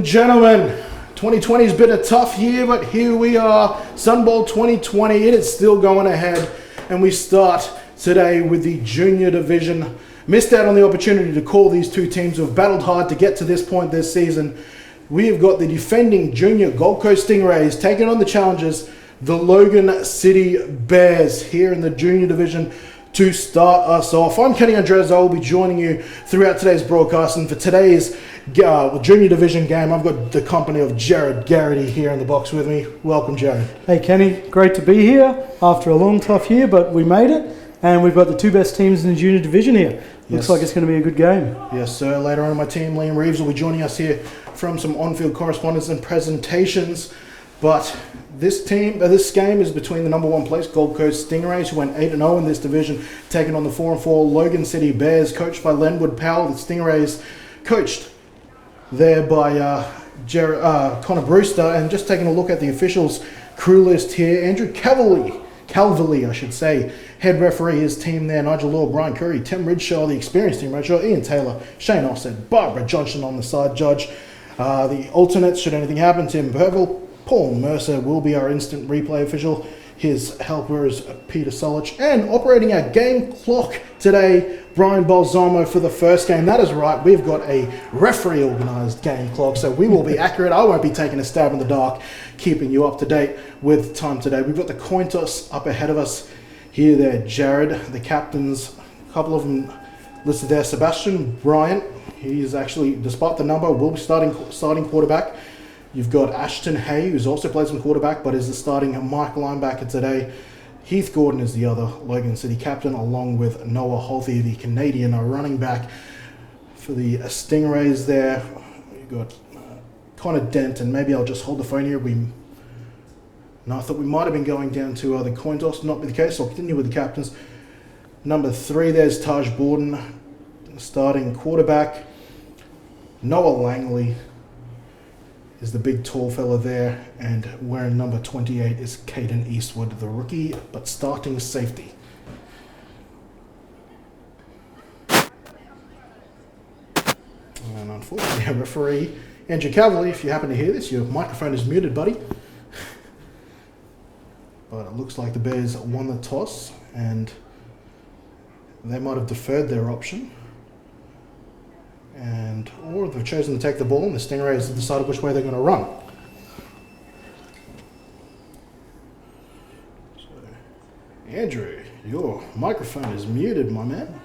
gentlemen, 2020 has been a tough year, but here we are, Sunbowl 2020, it is still going ahead, and we start today with the junior division. Missed out on the opportunity to call these two teams who have battled hard to get to this point this season. We have got the defending junior Gold Coast Stingrays taking on the challengers, the Logan City Bears, here in the junior division to start us off. I'm Kenny Andres. I will be joining you throughout today's broadcast, and for today's junior division game, I've got the company of Jared Garrity here in the box with me. Welcome, Jared. Hey, Kenny. Great to be here after a long, tough year, but we made it, and we've got the two best teams in the junior division here. Looks like it's going to be a good game. Yes, sir. Later on in my team, Liam Reeves will be joining us here from some on-field correspondence and presentations. But this game is between the number one place Gold Coast Stingrays, who went 8-0 in this division, taking on the 4-4 Logan City Bears, coached by Lenwood Powell. The Stingrays coached there by Connor Brewster. And just taking a look at the officials' crew list here, Andrew Calverley, I should say, head referee, his team there, Nigel Law, Brian Curry, Tim Ridshaw, the experienced team Ridshaw, Ian Taylor, Shane Offset, Barbara Johnson on the side judge. The alternates, should anything happen, Tim Purvel, Paul Mercer will be our instant replay official. His helper is Peter Solich. And operating our game clock today, Brian Balsamo for the first game. That is right, we've got a referee organised game clock, so we will be accurate. I won't be taking a stab in the dark, keeping you up to date with time today. We've got the coin toss up ahead of us here there, Jared. The captains, a couple of them listed there. Sebastian Bryant, he's actually, despite the number, will be starting quarterback. You've got Ashton Hay, who's also played some quarterback, but is the starting Mike linebacker today. Heath Gordon is the other Logan City captain, along with Noah Holthy, the Canadian running back. For the Stingrays there, you've got Connor Dent, and maybe I'll just hold the phone here. I thought we might have been going down to the coin toss, not be the case. I'll continue with the captains. Number 3, there's Taj Borden, starting quarterback. Noah Langley is the big tall fella there, and wearing number 28 is Caden Eastwood, the rookie, but starting safety. And unfortunately, our referee, Andrew Calverley, if you happen to hear this, your microphone is muted, buddy. But it looks like the Bears won the toss, and they might have deferred their option. Or they've chosen to take the ball, and the Stingrays have decided which way they're going to run. So, Andrew, your microphone is muted, my man.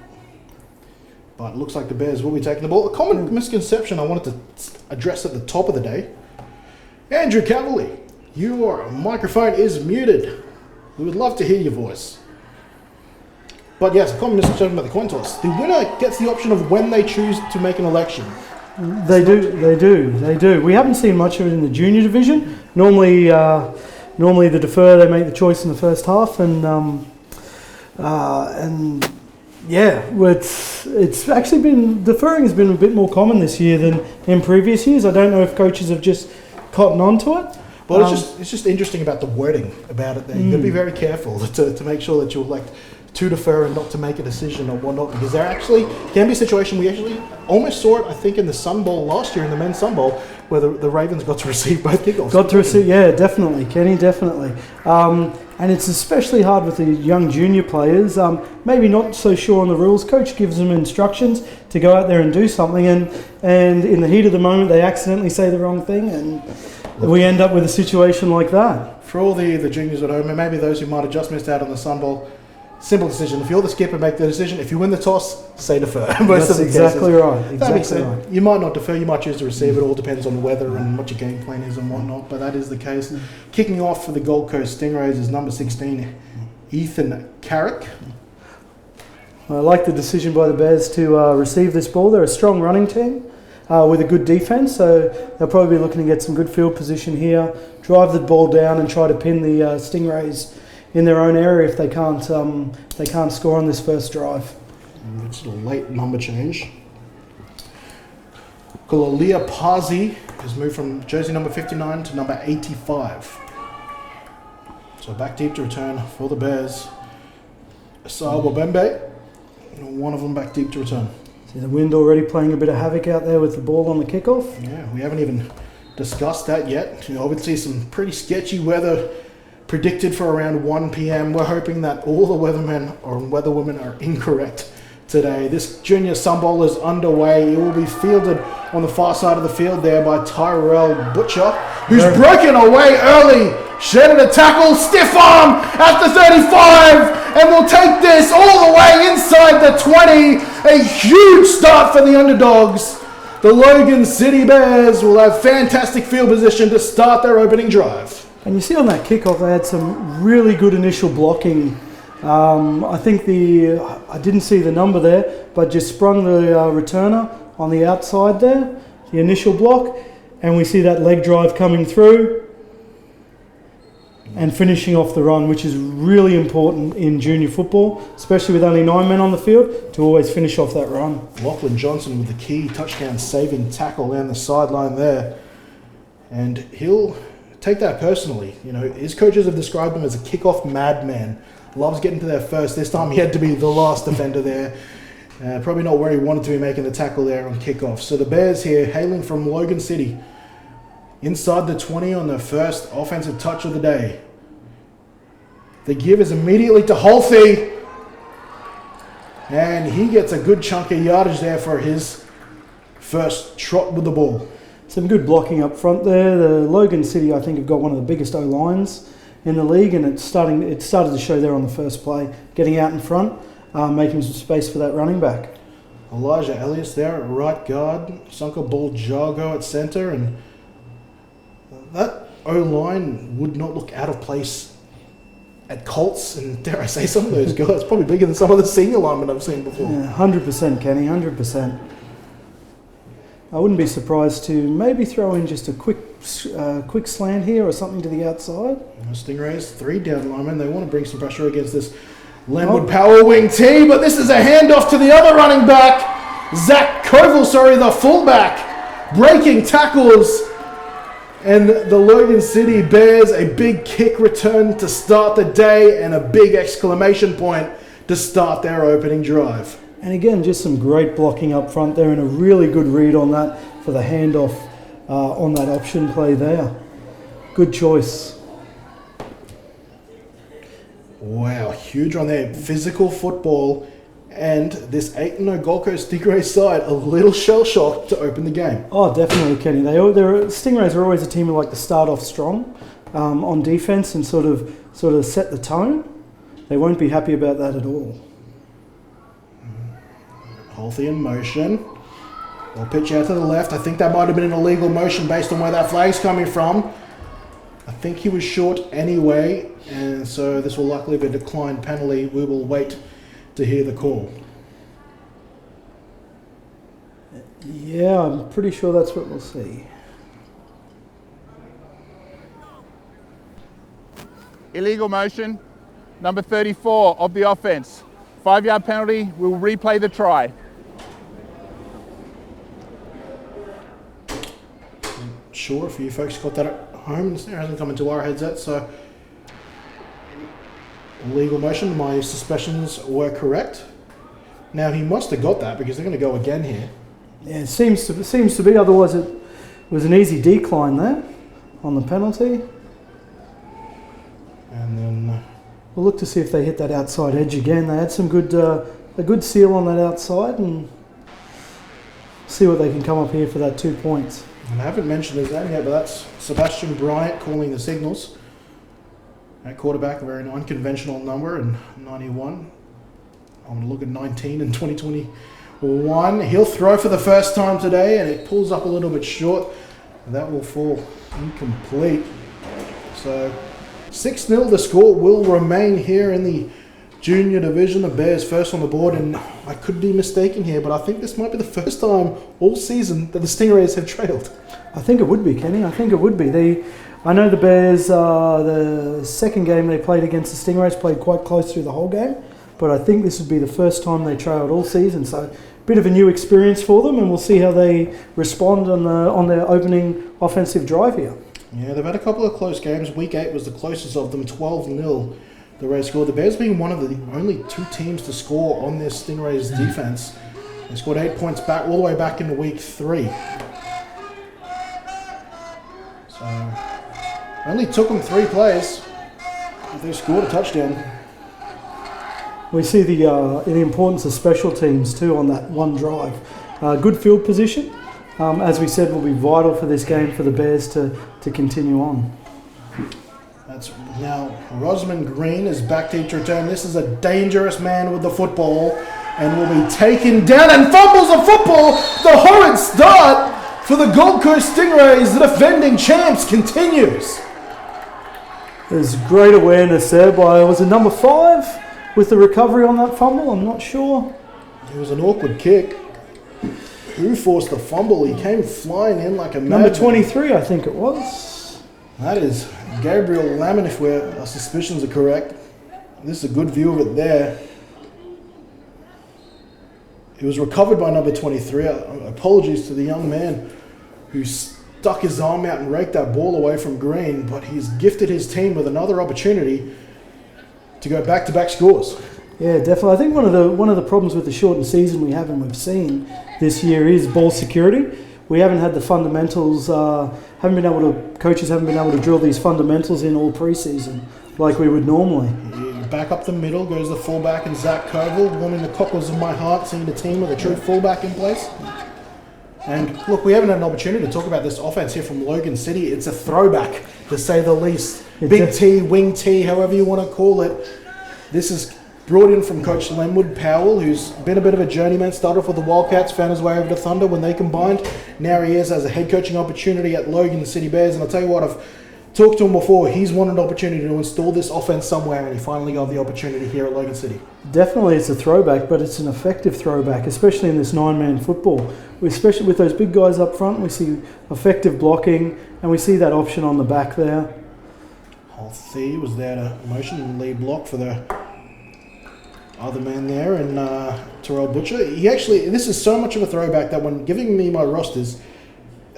But it looks like the Bears will be taking the ball. A common misconception I wanted to address at the top of the day. Andrew Calverley, your microphone is muted. We would love to hear your voice. But yes, a common misconception about the coin toss. The winner gets the option of when they choose to make an election. They do. We haven't seen much of it in the junior division. Normally the defer, they make the choice in the first half, and yeah, it's actually been, deferring has been a bit more common this year than in previous years. I don't know if coaches have just cottoned on to it. Well, it's just interesting about the wording about it there. You've got to be very careful to make sure that you elect to defer and not to make a decision or whatnot, because there actually can be a situation, we actually almost saw it, I think, in the Sun Bowl last year, in the men's Sun Bowl, where the Ravens got to receive both kickoffs. Yeah, definitely, Kenny, definitely. And it's especially hard with the young junior players, maybe not so sure on the rules. Coach gives them instructions to go out there and do something, and in the heat of the moment, they accidentally say the wrong thing, and we end up with a situation like that. For all the juniors at home, and maybe those who might have just missed out on the Sun Bowl, simple decision. If you're the skipper, make the decision. If you win the toss, say defer. That's exactly right. Exactly right. You might not defer, you might choose to receive. It all depends on the weather and what your game plan is and whatnot, but that is the case. Kicking off for the Gold Coast Stingrays is number 16, Ethan Carrick. I like the decision by the Bears to receive this ball. They're a strong running team with a good defense, so they'll probably be looking to get some good field position here, drive the ball down and try to pin the Stingrays in their own area if they can't score on this first drive. It's a late number change. Kulalia Pazi has moved from jersey number 59 to number 85. So back deep to return for the Bears. Asar Wabembe, one of them back deep to return. See the wind already playing a bit of havoc out there with the ball on the kickoff. Yeah, we haven't even discussed that yet. Obviously some pretty sketchy weather predicted for around 1 p.m. We're hoping that all the weathermen or weatherwomen are incorrect today. This junior sun bowl is underway. It will be fielded on the far side of the field there by Tyrell Butcher, who's broken away early. Shedded a tackle, stiff arm at the 35, and will take this all the way inside the 20. A huge start for the underdogs. The Logan City Bears will have fantastic field position to start their opening drive. And you see on that kickoff, they had some really good initial blocking. I think I didn't see the number there, but just sprung the returner on the outside there, the initial block, and we see that leg drive coming through and finishing off the run, which is really important in junior football, especially with only 9 men on the field, to always finish off that run. Lachlan Johnson with the key touchdown saving tackle down the sideline there, and he'll take that personally. His coaches have described him as a kickoff madman. Loves getting to there first. This time he had to be the last defender there. Probably not where he wanted to be making the tackle there on kickoff. So the Bears here, hailing from Logan City, inside the 20 on their first offensive touch of the day. The give is immediately to Holthy. And he gets a good chunk of yardage there for his first trot with the ball. Some good blocking up front there. The Logan City, I think, have got one of the biggest O-lines in the league, and it started to show there on the first play, getting out in front, making some space for that running back. Elijah Elliott there at right guard, Sunka Ball Jago at centre, and that O-line would not look out of place at Colts, and dare I say some of those guys, probably bigger than some of the senior linemen I've seen before. Yeah, 100%, Kenny, 100%. I wouldn't be surprised to maybe throw in just a quick slant here or something to the outside. Stingrays, 3 down linemen. They want to bring some pressure against this Landwood Power Wing team, but this is a handoff to the other running back, Zach Koval, the fullback, breaking tackles. And the Logan City Bears, a big kick return to start the day and a big exclamation point to start their opening drive. And again, just some great blocking up front there and a really good read on that for the handoff on that option play there. Good choice. Wow, huge on there. Physical football, and this 8-0 Gold Coast Stingrays side a little shell-shocked to open the game. Oh, definitely, Kenny. Stingrays are always a team who like to start off strong on defense and sort of set the tone. They won't be happy about that at all. Holthy in motion. They'll pitch out to the left. I think that might have been an illegal motion based on where that flag's coming from. I think he was short anyway, and so this will likely be a declined penalty. We will wait to hear the call. Yeah, I'm pretty sure that's what we'll see. Illegal motion, number 34 of the offense. 5-yard penalty, we'll replay the try. Sure, if you folks got that at home, it hasn't come into our headset, so illegal motion, my suspicions were correct. Now he must have got that because they're going to go again here. Yeah, it seems to be, otherwise it was an easy decline there on the penalty. And then we'll look to see if they hit that outside edge again. They had some good, a good seal on that outside, and see what they can come up here for that 2 points. And I haven't mentioned his name yet, but that's Sebastian Bryant calling the signals. At quarterback, a very unconventional number, and 91. I'm going to look at 19 in 2021. He'll throw for the first time today, and it pulls up a little bit short. And that will fall incomplete. So 6-0 the score will remain here in the junior division. The Bears first on the board, and I could be mistaken here, but I think this might be the first time all season that the Stingrays have trailed. I think it would be, Kenny. I think it would be. I know the Bears, the second game they played against the Stingrays, played quite close through the whole game, but I think this would be the first time they trailed all season, so a bit of a new experience for them, and we'll see how they respond on their opening offensive drive here. Yeah, they've had a couple of close games. Week 8 was the closest of them, 12-0 the Rays scored. The Bears being one of the only 2 teams to score on this Stingrays defense. They scored 8 points back all the way back into week 3. Only took them 3 plays. They scored a touchdown. We see the importance of special teams too on that one drive. Good field position, as we said, will be vital for this game for the Bears to continue on. That's now Rosamond Green is back to return. This is a dangerous man with the football and will be taken down and fumbles the football. The horrid start for the Gold Coast Stingrays, the defending champs, continues. There's great awareness there by, was it number 5 with the recovery on that fumble? I'm not sure. It was an awkward kick. Who forced the fumble? He came flying in like a Number madman. 23, I think it was. That is Gabriel Lamon, if our suspicions are correct. This is a good view of it there. It was recovered by number 23. Apologies to the young man who stuck his arm out and raked that ball away from Green, but he's gifted his team with another opportunity to go back-to-back scores. Yeah, definitely. I think one of the problems with the shortened season we have and we've seen this year is ball security. We haven't had the fundamentals. Coaches haven't been able to drill these fundamentals in all preseason like we would normally. Back up the middle goes the fullback and Zach Koval, warming the cockles of my heart, seeing the team with a true fullback in place. And look, we haven't had an opportunity to talk about this offense here from Logan City. It's a throwback, to say the least. Big T, wing T, however you want to call it. This is brought in from Coach Lenwood Powell, who's been a bit of a journeyman, started off with the Wildcats, found his way over to Thunder when they combined. Now he has a head coaching opportunity at Logan City Bears. And I'll tell you what, I've talked to him before. He's wanted an opportunity to install this offense somewhere, and he finally got the opportunity here at Logan City. Definitely it's a throwback, but it's an effective throwback, especially in this 9-man football. Especially with those big guys up front, we see effective blocking, and we see that option on the back there. Holthy was there to motion and lead block for the other man there, and Terrell Butcher. This is so much of a throwback that when giving me my rosters,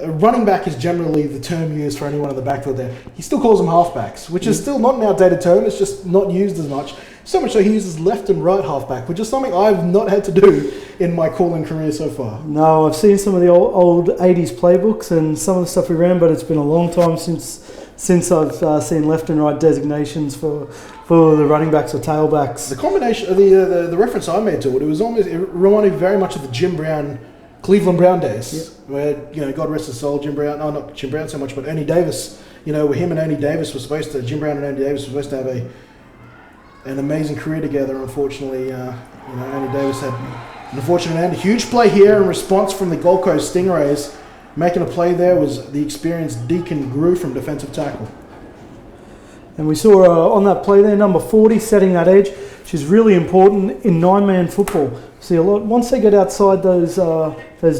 running back is generally the term used for anyone in the backfield there. He still calls them halfbacks, which is still not an outdated term, it's just not used as much. So much so he uses left and right halfback, which is something I've not had to do in my calling career so far. No, I've seen some of the old 80s playbooks and some of the stuff we ran, but it's been a long time since I've seen left and right designations for the running backs or tailbacks. The combination of the reference I made to it, it reminded me very much of the Jim Brown, Cleveland Brown days, where, God rest his soul, Jim Brown, not Jim Brown so much, but Ernie Davis, where him and Ernie Davis were supposed to, Jim Brown and Ernie Davis were supposed to have an amazing career together. Unfortunately, Ernie Davis had an unfortunate end. A huge play here in response from the Gold Coast Stingrays. Making a play there was the experienced Deacon Grew from defensive tackle. And we saw on that play there, number 40 setting that edge, which is really important in 9-man football. See a lot once they get outside those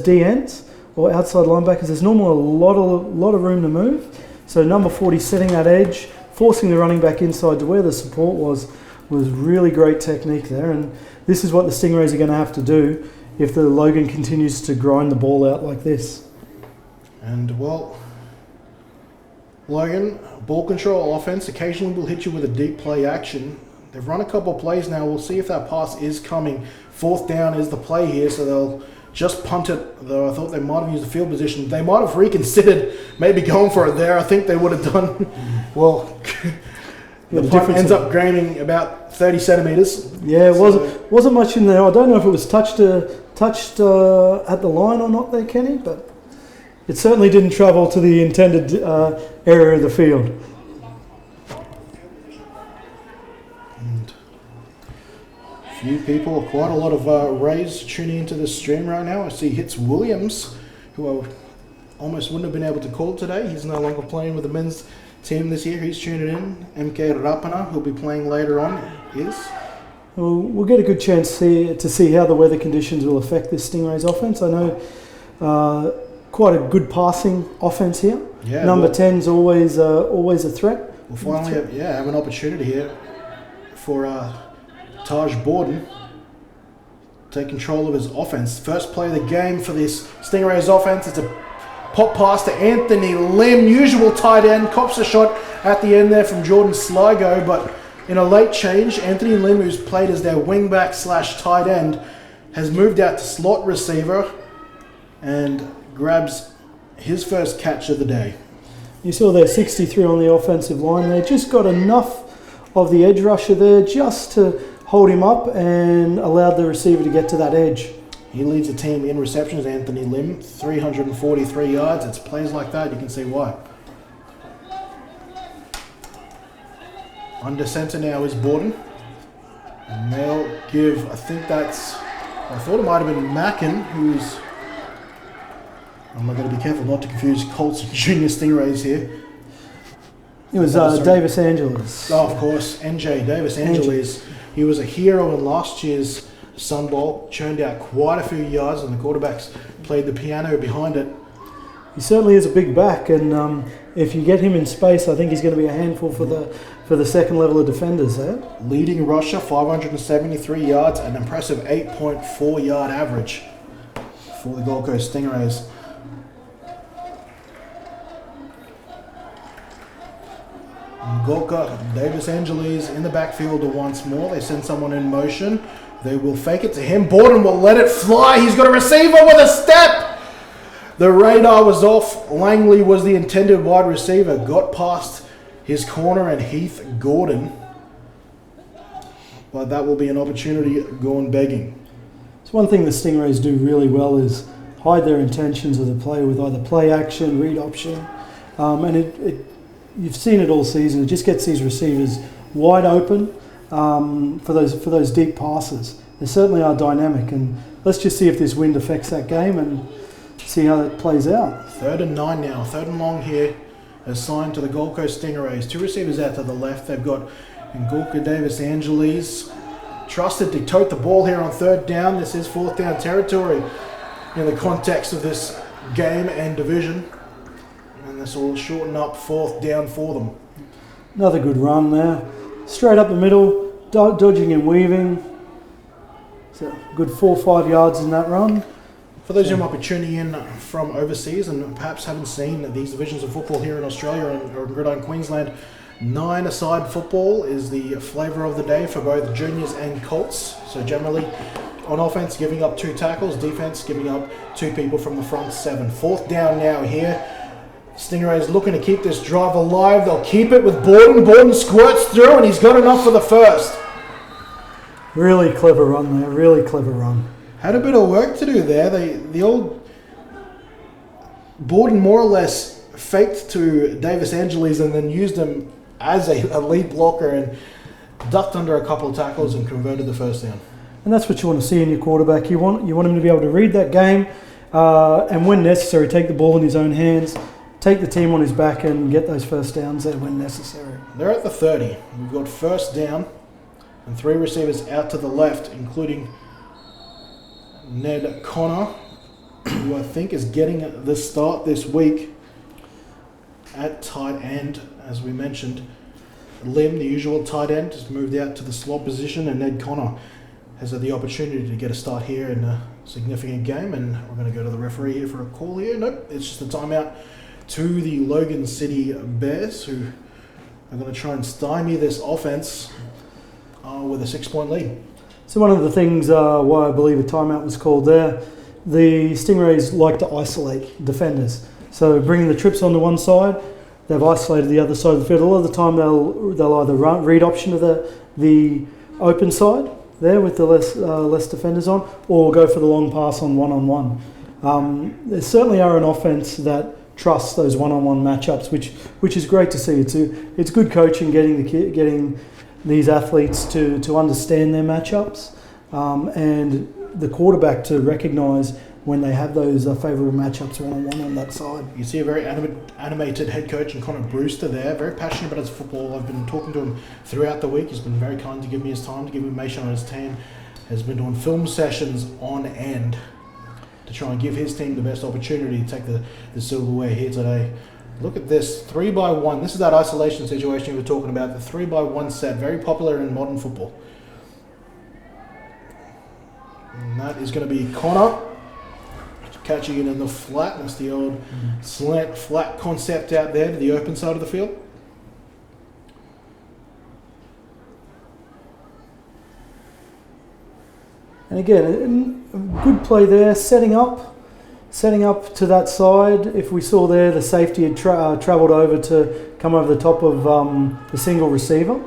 D ends or outside linebackers. There's normally a lot of room to move. So number 40 setting that edge, forcing the running back inside to where the support was really great technique there. And this is what the Stingrays are going to have to do if the Logan continues to grind the ball out like this. And well, Logan, ball control offense, occasionally will hit you with a deep play action. They've run a couple of plays now. We'll see if that pass is coming. 4th down is the play here, so they'll just punt it, though I thought they might have used the field position. They might have reconsidered maybe going for it there. I think they would have done, well, the punt ends up gaining about 30 centimetres. Yeah, it wasn't much in there. I don't know if it was touched at the line or not there, Kenny, but it certainly didn't travel to the intended area of the field. And a few people, quite a lot of Rays tuning into this stream right now. I see Hitz Williams, who I almost wouldn't have been able to call today. He's no longer playing with the men's team this year. He's tuning in. MK Rapana, who'll be playing later on, is. We'll get a good chance to see how the weather conditions will affect this Stingrays offense. I know quite a good passing offense here. Yeah, Number 10's always a threat. We'll finally have an opportunity here for Taj Borden to take control of his offense. First play of the game for this Stingrays offense. It's a pop pass to Anthony Lim, usual tight end, cops a shot at the end there from Jordan Sligo, but in a late change, Anthony Lim, who's played as their wingback / tight end, has moved out to slot receiver and grabs his first catch of the day. You saw there 63 on the offensive line there. Just got enough of the edge rusher there just to hold him up and allowed the receiver to get to that edge. He leads the team in receptions, Anthony Lim, 343 yards. It's plays like that, you can see why. Under centre now is Borden. And they'll give, I thought it might have been Mackin, who's, I'm going to be careful not to confuse Colts and Junior Stingrays here. It was Davis Angeles. Oh, of course, NJ, Davis Angeles. He was a hero in last year's Sun Bowl, churned out quite a few yards, and the quarterbacks played the piano behind it. He certainly is a big back, and if you get him in space, I think he's going to be a handful for the second level of defenders there. Leading rusher, 573 yards, an impressive 8.4 yard average for the Gold Coast Stingrays. Gorka, Davis Angeles in the backfield once more. They send someone in motion. They will fake it to him. Borden will let it fly. He's got a receiver with a step. The radar was off. Langley was the intended wide receiver. Got past his corner and Heath Gordon. But that will be an opportunity gone begging. So one thing the Stingrays do really well is hide their intentions of the play with either play action, read option. And you've seen it all season. It just gets these receivers wide open for those deep passes. They certainly are dynamic, and let's just see if this wind affects that game and see how it plays out. 3rd and 9 now. 3rd and long here, assigned to the Gold Coast Stingrays. 2 receivers out to the left. They've got Ngulka Davis Angeles, trusted to tote the ball here on 3rd down. This is 4th down territory in the context of this game and division. And this will shorten up 4th down for them. Another good run there. Straight up the middle, dodging and weaving. So good 4 or 5 yards in that run. For those who might be tuning in from overseas and perhaps haven't seen these divisions of football here in Australia or in Gridiron Queensland, 9-a-side football is the flavour of the day for both juniors and Colts. So generally, on offense, giving up 2 tackles, defense giving up 2 people from the front 7. 4th down now here. Stingrays looking to keep this drive alive. They'll keep it with Borden. Borden squirts through and he's got enough for the first. Really clever run there, really clever run. Had a bit of work to do there. The old Borden more or less faked to Davis Angeles and then used him as a lead blocker and ducked under a couple of tackles and converted the first down. And that's what you want to see in your quarterback. You want him to be able to read that game and when necessary, take the ball in his own hands, take the team on his back and get those first downs there when necessary. They're at the 30. We've got 1st down and 3 receivers out to the left, including Ned Connor, who I think is getting the start this week at tight end. As we mentioned, Lim, the usual tight end, has moved out to the slot position, and Ned Connor has had the opportunity to get a start here in a significant game. And we're going to go to the referee here for a call here. Nope, it's just a timeout to the Logan City Bears, who are going to try and stymie this offense with a 6-point lead. So one of the things why I believe a timeout was called there, the Stingrays like to isolate defenders. So bringing the trips onto one side, they've isolated the other side of the field. A lot of the time they'll either read option to the open side there with the less defenders on, or go for the long pass on one-on-one. There certainly are an offense that trusts those one-on-one matchups, which is great to see. It's good coaching getting these athletes to understand their matchups and the quarterback to recognise when they have those favourable matchups one-on-one on that side. You see a very animated head coach in Connor Brewster there, very passionate about his football. I've been talking to him throughout the week. He's been very kind to give me his time, to give information on his team. Has been doing film sessions on end to try and give his team the best opportunity to take the silverware here today. Look at this, 3x1. This is that isolation situation we were talking about, the 3x1 set, very popular in modern football. And that is going to be Connor catching it in the flat. That's the old slant flat concept out there to the open side of the field. And again, a good play there, setting up Setting up to that side, if we saw there, the safety had travelled over to come over the top of the single receiver.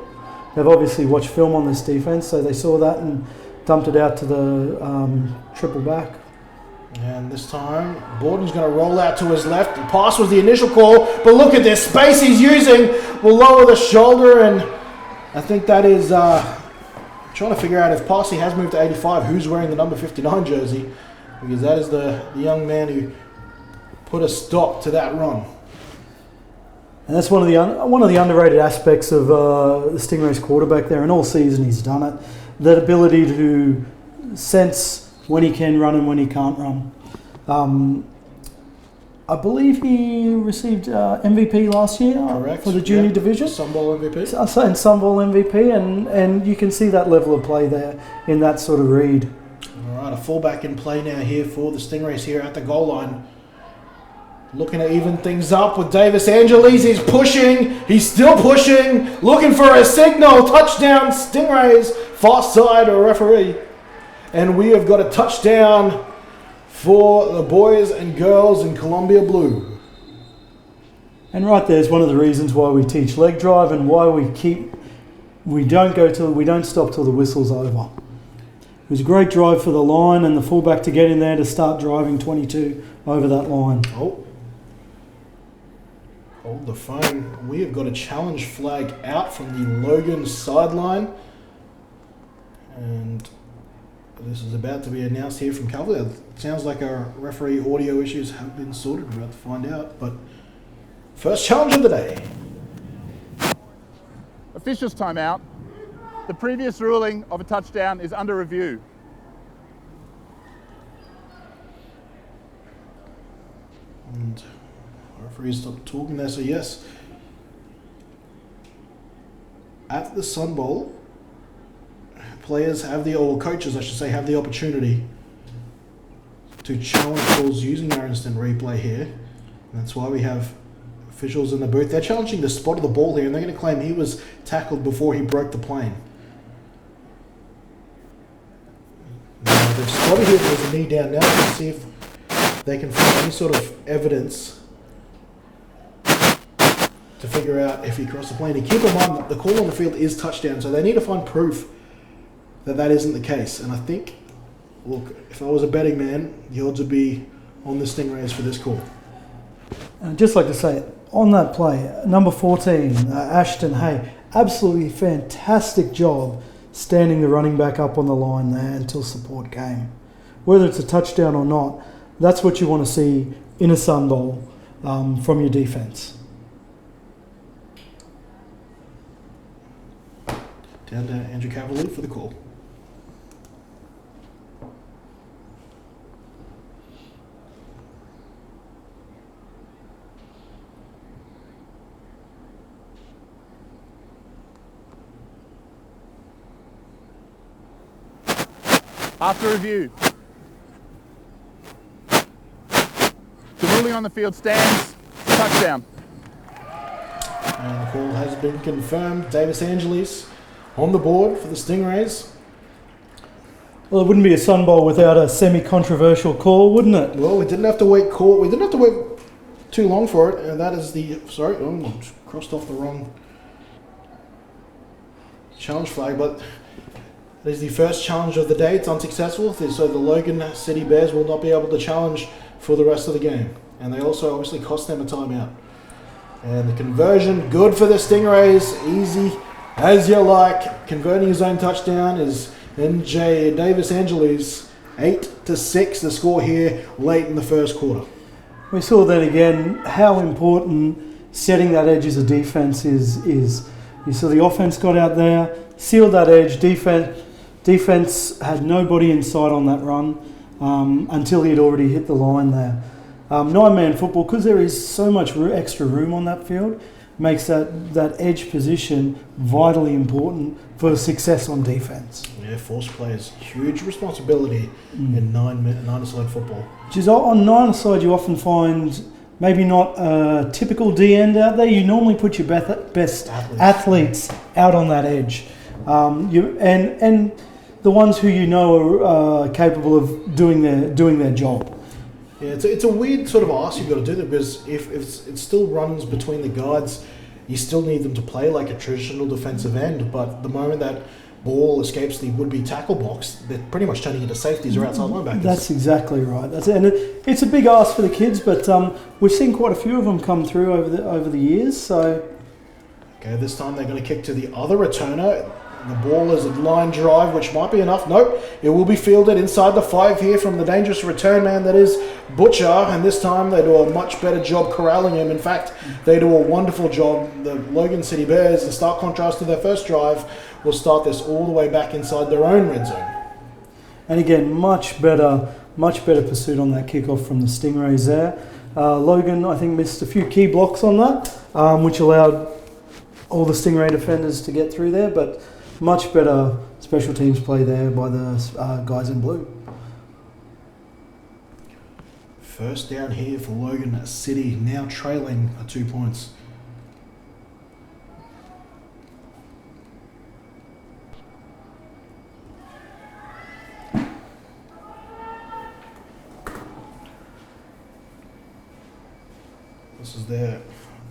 They've obviously watched film on this defence, so they saw that and dumped it out to the triple back. And this time, Borden's going to roll out to his left. The pass was the initial call, but look at this space he's using. Will lower the shoulder, and I think that is trying to figure out if Parsley has moved to 85, who's wearing the number 59 jersey, because that is the young man who put a stop to that run. And that's one of the underrated aspects of the Stingrays quarterback there, and all season he's done it. That ability to sense when he can run and when he can't run. I believe he received MVP last year. Correct. For the junior division. Sunbowl MVP. I'm saying Sunbowl MVP, and you can see that level of play there in that sort of read. All right, a fullback in play now here for the Stingrays here at the goal line. Looking to even things up with Davis Angeles. He's pushing. He's still pushing. Looking for a signal. Touchdown Stingrays. Far side referee. And we have got a touchdown for the boys and girls in Columbia Blue. And right there's one of the reasons why we teach leg drive and why we don't stop till the whistle's over. It was a great drive for the line and the fullback to get in there to start driving 22 over that line. Oh. Hold the phone. We have got a challenge flag out from the Logan sideline. And this is about to be announced here from Calvary. It sounds like our referee audio issues have been sorted. We're about to find out. But first challenge of the day. Officials timeout. The previous ruling of a touchdown is under review. And our referee's stopped talking there, so yes. At the Sun Bowl, players or coaches I should say, have the opportunity to challenge calls using our instant replay here. And that's why we have officials in the booth. They're challenging the spot of the ball here, and they're going to claim he was tackled before he broke the plane. Now, they've spotted here there's a knee down. Now let's see if they can find any sort of evidence to figure out if he crossed the plane. And keep in mind, the call on the field is touchdown, so they need to find proof that isn't the case. And I think, look, if I was a betting man, the odds would be on the Stingrays for this call. And I'd just like to say, on that play, number 14, Ashton Hay, absolutely fantastic job standing the running back up on the line there until support came. Whether it's a touchdown or not, that's what you want to see in a Sun Bowl from your defence. Down to Andrew Cavalier for the call. After review, the ruling on the field stands. Touchdown. And the call has been confirmed. Davis Angeles on the board for the Stingrays. Well, it wouldn't be a Sun Bowl without a semi-controversial call, wouldn't it? Well, we didn't have to wait too long for it. And that is I crossed off the wrong challenge flag, but it is the first challenge of the day. It's unsuccessful, so the Logan City Bears will not be able to challenge for the rest of the game. And they also obviously cost them a timeout. And the conversion, good for the Stingrays, easy as you like. Converting his own touchdown is Davis Angeles, 8-6, the score here late in the first quarter. We saw then again how important setting that edge as a defence is. You saw the offence got out there, sealed that edge, defence had nobody inside on that run until he had already hit the line there. 9-man football, because there is so much extra room on that field, makes that edge position vitally important for success on defence. Yeah, force players, huge responsibility in nine-a-side football. Which is on nine-a-side, you often find maybe not a typical D-end out there. You normally put your best athletes out on that edge. And the ones who you know are capable of doing their job. Yeah, it's a weird sort of ask you've got to do that, because if it still runs between the guards, you still need them to play like a traditional defensive end. But the moment that ball escapes the would-be tackle box, they're pretty much turning into safeties or outside linebackers. That's exactly right. That's it. And it's a big ask for the kids, but we've seen quite a few of them come through over the years. So Okay, this time they're going to kick to the other returner. The ball is a line drive, which might be enough. Nope, it will be fielded inside the 5 here from the dangerous return man that is Butcher. And this time they do a much better job corralling him. In fact, they do a wonderful job. The Logan City Bears, in stark contrast to their first drive, will start this all the way back inside their own red zone. and again, much better pursuit on that kickoff from the Stingrays there. Logan, I think, missed a few key blocks on that, which allowed all the Stingray defenders to get through there, but much better special teams play there by the guys in blue. First down here for Logan City, now trailing 2 points. This is their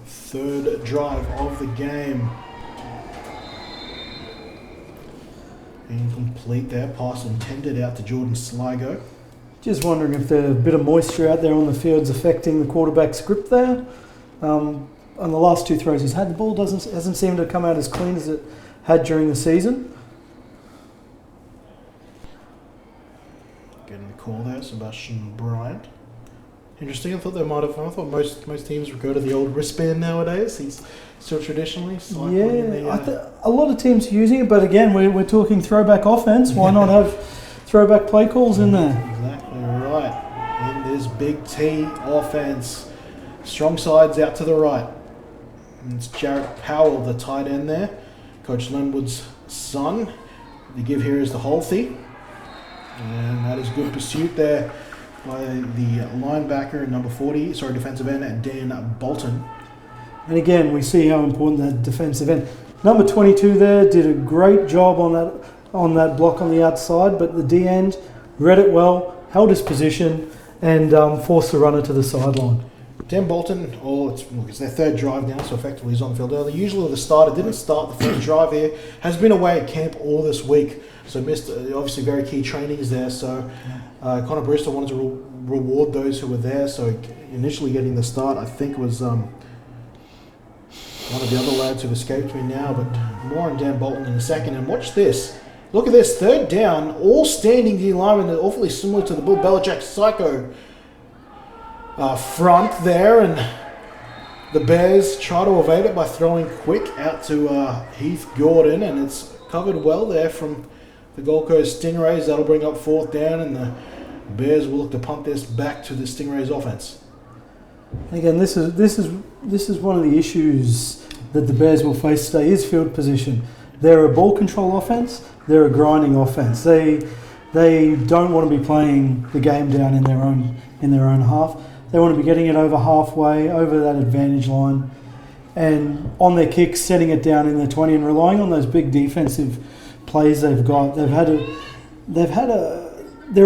third drive of the game. Incomplete there, pass intended out to Jordan Sligo. Just wondering if the bit of moisture out there on the field's affecting the quarterback's grip there. On the last 2 throws he's had, the ball hasn't seemed to come out as clean as it had during the season. Getting the call there, Sebastian Bryant. Interesting. I thought most teams would go to the old wristband nowadays. He's still traditionally cycling in the, A lot of teams are using it, but again, we're talking throwback offense. Why not have throwback play calls in there? Exactly right. In this Big T offense, strong sides out to the right. And it's Jarrett Powell, the tight end there. Coach Linwood's son. The give here is the Holthy. And that is good pursuit there by the linebacker, number 40, defensive end, Dan Bolton. And again, we see how important that defensive end. Number 22 there did a great job on that block on the outside, but the D end read it well, held his position, and forced the runner to the sideline. Dan Bolton, it's their third drive now, so effectively he's on the field early. Usually the starter didn't start the first drive here, has been away at camp all this week, so missed obviously very key trainings there. So Connor Brewster wanted to reward those who were there, so initially getting the start, I think, was one of the other lads who've escaped me now, but more on Dan Bolton in a second. And watch this. Look at this, third down, all standing D linemen, awfully similar to the Bill Belichick Psycho front there, and the Bears try to evade it by throwing quick out to Heath Gordon, and it's covered well there from the Gold Coast Stingrays. That'll bring up fourth down, and the Bears will look to punt this back to the Stingrays offense. Again, this is one of the issues that the Bears will face today is field position. They're a ball control offense. They're a grinding offense. They don't want to be playing the game down in their own half. They want to be getting it over halfway, over that advantage line, and on their kicks, setting it down in their 20 and relying on those big defensive plays they've got. They're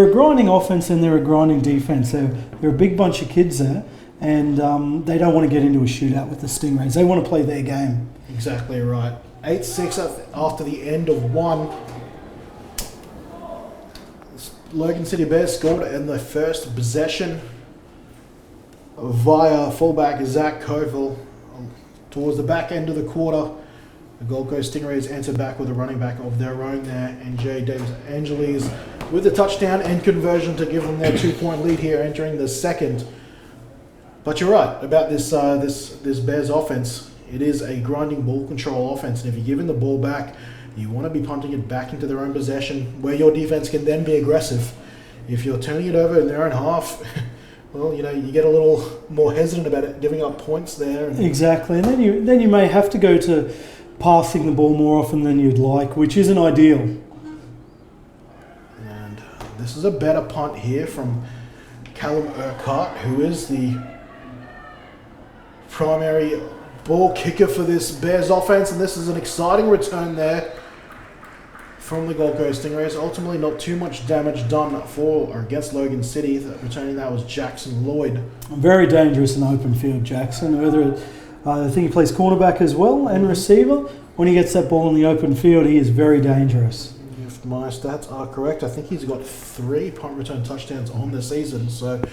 a grinding offense and they're a grinding defense. They're a big bunch of kids there, and they don't want to get into a shootout with the Stingrays. They want to play their game. Exactly right. 8-6 after the end of one. Logan City Bears scored in their first possession via fullback Zach Coville. Towards the back end of the quarter, the Gold Coast Stingrays entered back with a running back of their own there, NJ Davis Angeles, with a touchdown and conversion to give them their 2-point lead here entering the second. But you're right about this Bears offense. It is a grinding ball control offense, and if you're giving the ball back, you want to be punting it back into their own possession where your defense can then be aggressive. If you're turning it over in their own half, well, you get a little more hesitant about it, giving up points there. Exactly, and then you may have to go to passing the ball more often than you'd like, which isn't ideal. And this is a better punt here from Callum Urquhart, who is the primary ball kicker for this Bears offense, and this is an exciting return there. from the Gold Coast Stingrays. Ultimately, not too much damage done for or against Logan City. Returning that was Jackson Lloyd. Very dangerous in open field, Jackson. I think he plays cornerback as well and receiver. When he gets that ball in the open field, he is very dangerous. If my stats are correct, I think he's got 3 punt return touchdowns on the season. So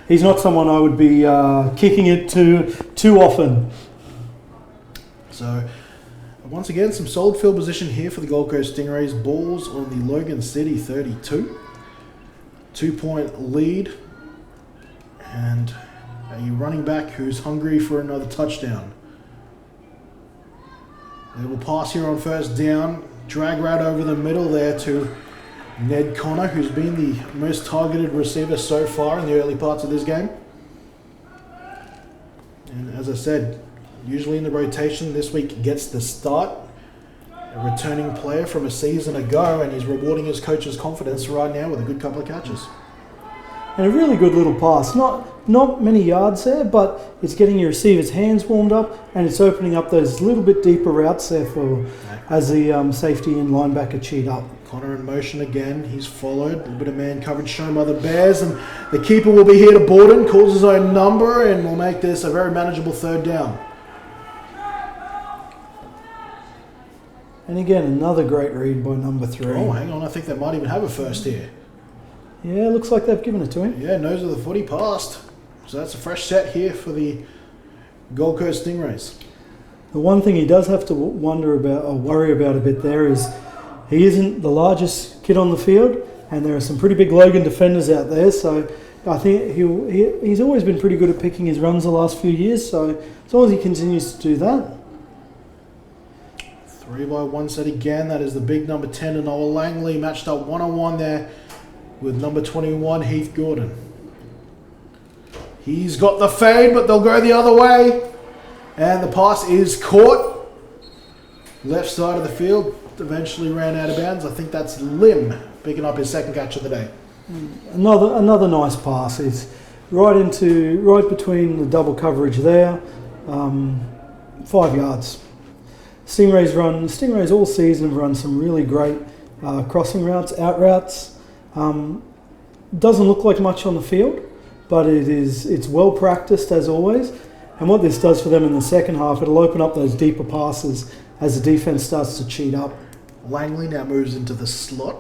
he's not someone I would be kicking it to too often. So once again, some solid field position here for the Gold Coast Stingrays. Balls on the Logan City 32. 2-point lead. And a running back who's hungry for another touchdown. They will pass here on first down. Drag right over the middle there to Ned Connor, who's been the most targeted receiver so far in the early parts of this game. And as I said, usually in the rotation, this week gets the start. A returning player from a season ago, and he's rewarding his coach's confidence right now with a good couple of catches. And a really good little pass. Not many yards there, but it's getting your receiver's hands warmed up, and it's opening up those little bit deeper routes there for as the safety and linebacker cheat up. Connor in motion again. He's followed. A little bit of man coverage shown by the Bears, and the keeper will be here to Borden. Calls his own number, and will make this a very manageable third down. And again, another great read by number 3. Oh, hang on. I think they might even have a first here. Yeah, looks like they've given it to him. Yeah, nose of the footy passed. So that's a fresh set here for the Gold Coast Stingrays. The one thing he does have to worry about a bit there is he isn't the largest kid on the field, and there are some pretty big Logan defenders out there. So I think he's always been pretty good at picking his runs the last few years. So as long as he continues to do that. 3-by-1 set again. That is the big number 10 and Noah Langley matched up one-on-one there with number 21 Heath Gordon. He's got the fade, but they'll go the other way. And the pass is caught. Left side of the field. Eventually ran out of bounds. I think that's Lim picking up his second catch of the day. Another nice pass. It's right between the double coverage there. 5 yards. Stingrays all season have run some really great crossing routes, out routes. Doesn't look like much on the field, but it's well practiced as always. And what this does for them in the second half, it'll open up those deeper passes as the defense starts to cheat up. Langley now moves into the slot.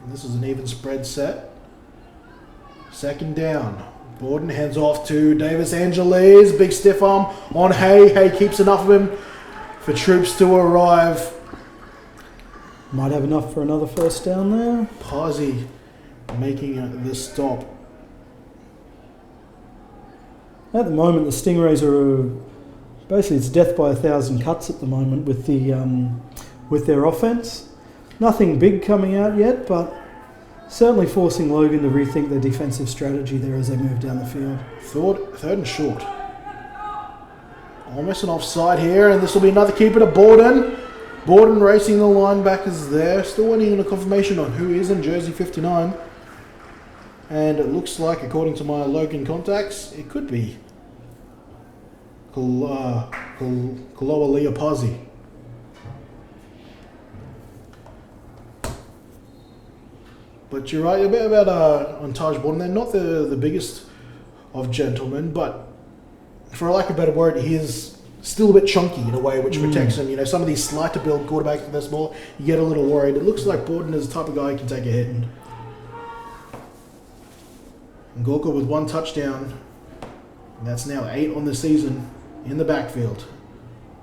And this is an even spread set. Second down. Borden hands off to Davis Angeles. Big stiff arm on Hay. Hay keeps enough of him for troops to arrive. Might have enough for another first down there. Pazzi making the stop. At the moment, the Stingrays are basically it's death by 1,000 cuts at the moment with their offense. Nothing big coming out yet, but certainly forcing Logan to rethink their defensive strategy there as they move down the field. Third and short. Almost an offside here, and this will be another keeper to Borden. Borden racing the linebackers there. Still waiting on a confirmation on who is in jersey 59. And it looks like, according to my Logan contacts, it could be Kaloa Leopazzi. But you're right a bit about on Taj Borden. They're not the biggest of gentlemen, but for lack of a better word, he is still a bit chunky in a way, which protects him. You know, some of these slight to build quarterbacks when they're small, you get a little worried. It looks like Borden is the type of guy who can take a hit. And Gorka with 1 touchdown. And that's now 8 on the season in the backfield.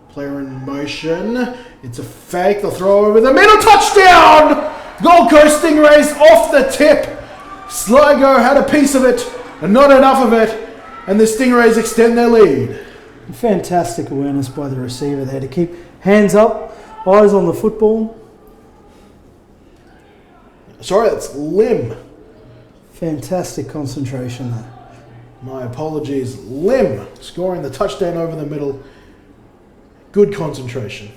Player in motion. It's a fake. They'll throw over the middle. Touchdown! Gold Coast Stingrays off the tip. Sligo had a piece of it and not enough of it. And the Stingrays extend their lead. Fantastic awareness by the receiver there to keep hands up, eyes on the football. Sorry, that's Lim. Fantastic concentration there. My apologies. Lim scoring the touchdown over the middle. Good concentration.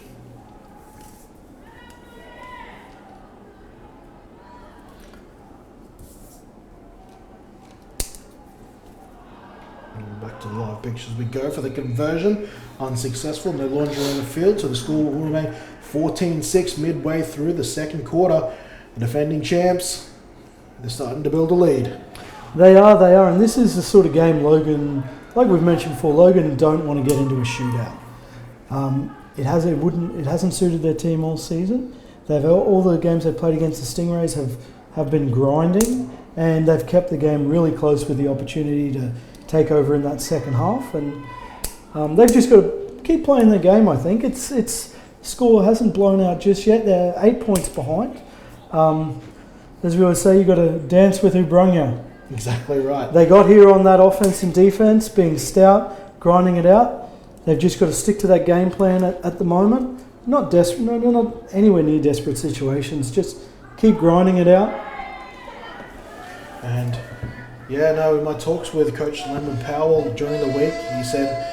And back to live pictures we go for the conversion. Unsuccessful, no launcher on the field, so the score will remain 14-6 midway through the second quarter. The defending champs, they're starting to build a lead. They are, and this is the sort of game Logan, like we've mentioned before, Logan don't want to get into a shootout. It hasn't suited their team all season. All the games they've played against the Stingrays have been grinding, and they've kept the game really close with the opportunity to take over in that second half. And they've just got to keep playing their game. I think it's score hasn't blown out just yet. They're 8 points behind. As we always say, you've got to dance with who brung you. Exactly right. They got here on that offense and defense, being stout, grinding it out. They've just got to stick to that game plan at the moment. Not desperate, no, not anywhere near desperate situations. Just keep grinding it out. And in my talks with Coach Lemon Powell during the week, I said,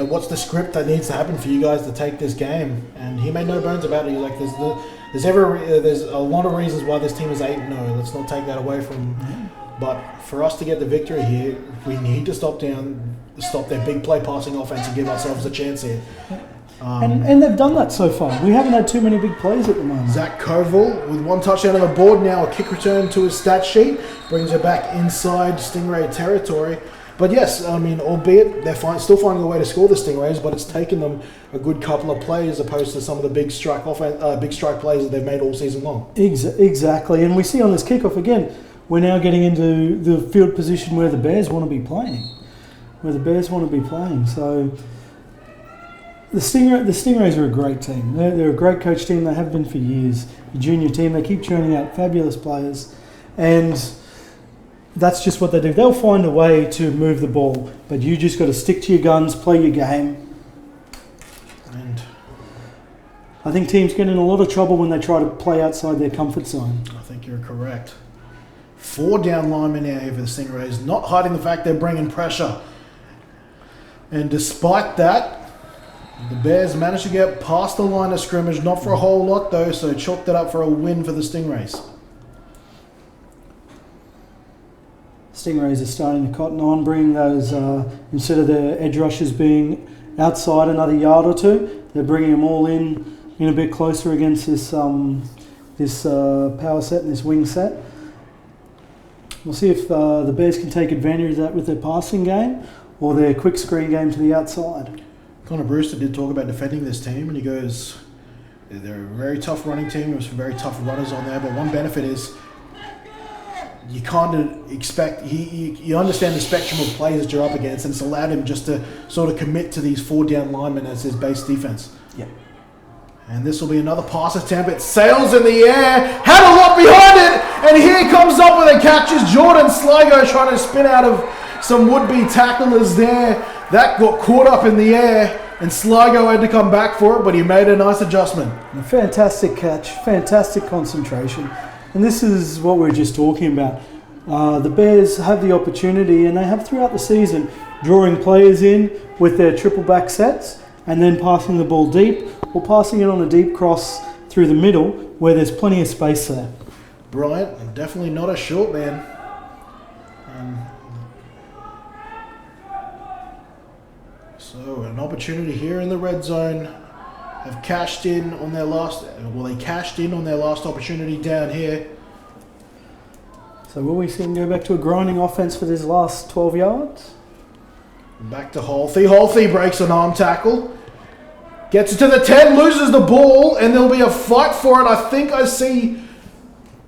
what's the script that needs to happen for you guys to take this game? And he made no bones about it. He's like, there's a lot of reasons why this team is 8-0. Let's not take that away from them. But for us to get the victory here, we need to stop their big play passing offense and give ourselves a chance here. And they've done that so far. We haven't had too many big plays at the moment. Zach Koval with one touchdown on the board now, a kick return to his stat sheet, brings it back inside Stingray territory. But yes, albeit they're still finding a way to score the Stingrays, but it's taken them a good couple of plays as opposed to some of the big strike plays that they've made all season long. Exactly, and we see on this kickoff again, we're now getting into the field position where the Bears want to be playing. So the Stingrays are a great team. They're a great coach team. They have been for years. The junior team, they keep churning out fabulous players, and that's just what they do. They'll find a way to move the ball, but you just got to stick to your guns, play your game. And I think teams get in a lot of trouble when they try to play outside their comfort zone. I think you're correct. 4 down linemen now here for the Stingrays, not hiding the fact they're bringing pressure. And despite that, the Bears managed to get past the line of scrimmage, not for a whole lot though, so chalked it up for a win for the Stingrays. Stingrays are starting to cotton on, bring those, instead of their edge rushers being outside another yard or two, they're bringing them all in a bit closer against this power set and this wing set. We'll see if the Bears can take advantage of that with their passing game or their quick screen game to the outside. Connor Brewster did talk about defending this team, and he goes, they're a very tough running team. There's some very tough runners on there, but one benefit is you kind of expect, you understand the spectrum of players that you're up against, and it's allowed him just to sort of commit to these 4 down linemen as his base defense. Yeah. And this will be another pass attempt. It sails in the air, had a lot behind it, and here comes up with a catch is Jordan Sligo trying to spin out of some would-be tacklers there. That got caught up in the air, and Sligo had to come back for it, but he made a nice adjustment. A fantastic catch, fantastic concentration. And this is what we were just talking about. The Bears have the opportunity, and they have throughout the season, drawing players in with their triple back sets and then passing the ball deep or passing it on a deep cross through the middle where there's plenty of space there. Bryant, definitely not a short man. So an opportunity here in the red zone. Have cashed in on their last. Well, they cashed in on their last opportunity down here. So will we see them go back to a grinding offense for this last 12 yards? Back to Holthy. Holthy breaks an arm tackle. Gets it to the 10, loses the ball, and there'll be a fight for it. I think I see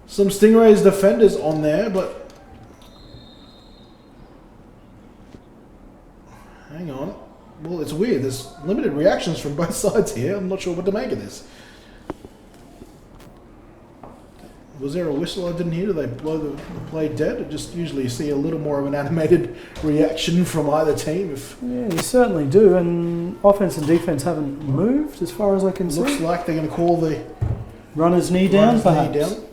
some Stingrays defenders on there, but hang on. Well, it's weird. There's limited reactions from both sides here. I'm not sure what to make of this. Was there a whistle I didn't hear? Did they blow the play dead? I just usually see a little more of an animated reaction from either team. Yeah, you certainly do. And offense and defense haven't moved as far as I can see. Looks like they're going to call the runner's knee down, perhaps. Knee down.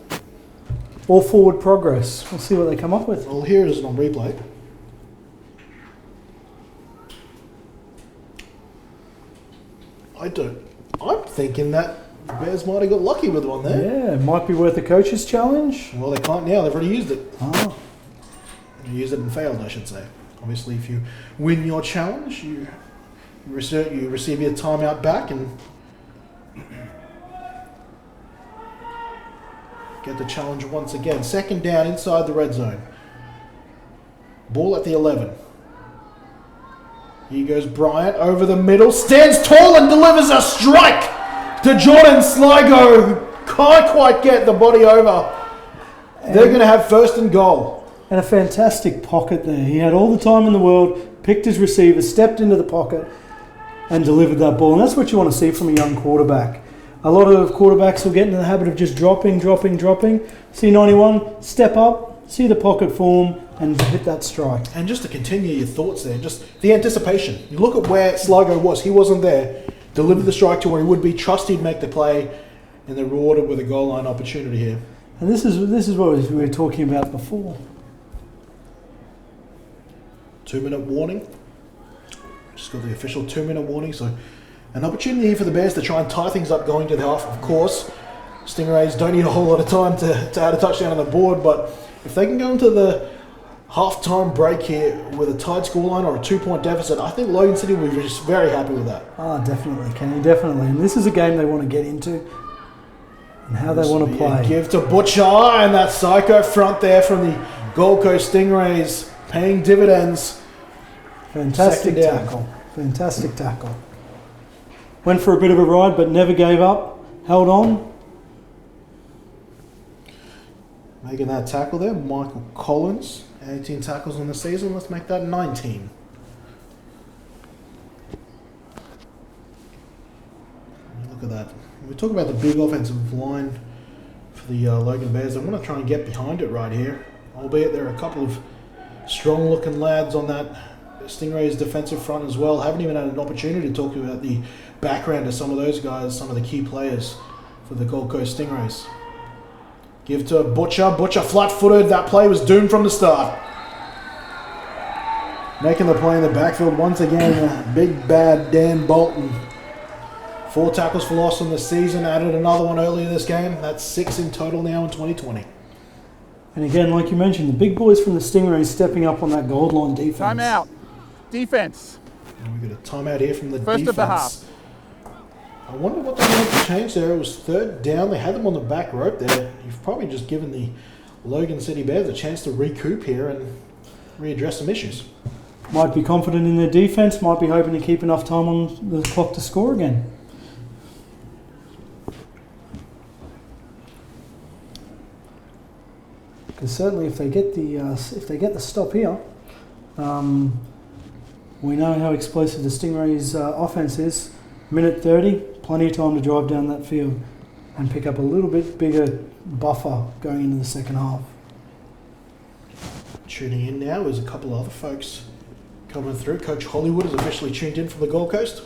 Or forward progress. We'll see what they come up with. Well, here it is on replay. I'm thinking that the Bears might have got lucky with one there. Yeah, it might be worth a coach's challenge. Well, they can't now. They've already used it. Oh. Used it and failed, I should say. Obviously, if you win your challenge, you receive your timeout back and get the challenge once again. Second down inside the red zone. Ball at the 11. Here goes Bryant over the middle, stands tall and delivers a strike to Jordan Sligo, who can't quite get the body over. They're going to have first and goal. And a fantastic pocket there. He had all the time in the world, picked his receiver, stepped into the pocket and delivered that ball. And that's what you want to see from a young quarterback. A lot of quarterbacks will get into the habit of just dropping. C91, step up, see the pocket form and hit that strike. And just to continue your thoughts there, just the anticipation. You look at where Sligo was. He wasn't there. Delivered the strike to where he would be. Trust he'd make the play, and they're rewarded with a goal line opportunity here. And this is what we were talking about before. 2-minute warning. Just got the official 2-minute warning. So an opportunity here for the Bears to try and tie things up going to the half. Of course, Stingrays don't need a whole lot of time to add a touchdown on the board, but if they can go into the half-time break here with a tied scoreline or a 2-point deficit, I think Logan City will be just very happy with that. Definitely, Kenny, definitely. And this is a game they want to get into and how they want to play. Give to Butcher, and that psycho front there from the Gold Coast Stingrays paying dividends. Fantastic tackle. Went for a bit of a ride but never gave up, held on. Making that tackle there, Michael Collins. 18 tackles in the season. Let's make that 19. Look at that. When we talk about the big offensive line for the Logan Bears, I want to try and get behind it right here. Albeit there are a couple of strong-looking lads on that Stingrays defensive front as well. Haven't even had an opportunity to talk about the background of some of those guys, some of the key players for the Gold Coast Stingrays. Give to Butcher. Butcher flat-footed. That play was doomed from the start. Making the play in the backfield once again. Big bad Dan Bolton. 4 tackles for loss in the season. Added another one earlier this game. That's 6 in total now in 2020. And again, like you mentioned, the big boys from the Stingrays stepping up on that gold line defense. Timeout. Defense. And we got a timeout here from the First defense. of the half. I wonder what they wanted to change there. It was third down. They had them on the back rope there. You've probably just given the Logan City Bears a chance to recoup here and readdress some issues. Might be confident in their defense, might be hoping to keep enough time on the clock to score again. Because certainly if they get the stop here, we know how explosive the Stingrays' offense is. Minute 30, plenty of time to drive down that field and pick up a little bit bigger buffer going into the second half. Tuning in now is a couple of other folks coming through. Coach Hollywood is officially tuned in from the Gold Coast.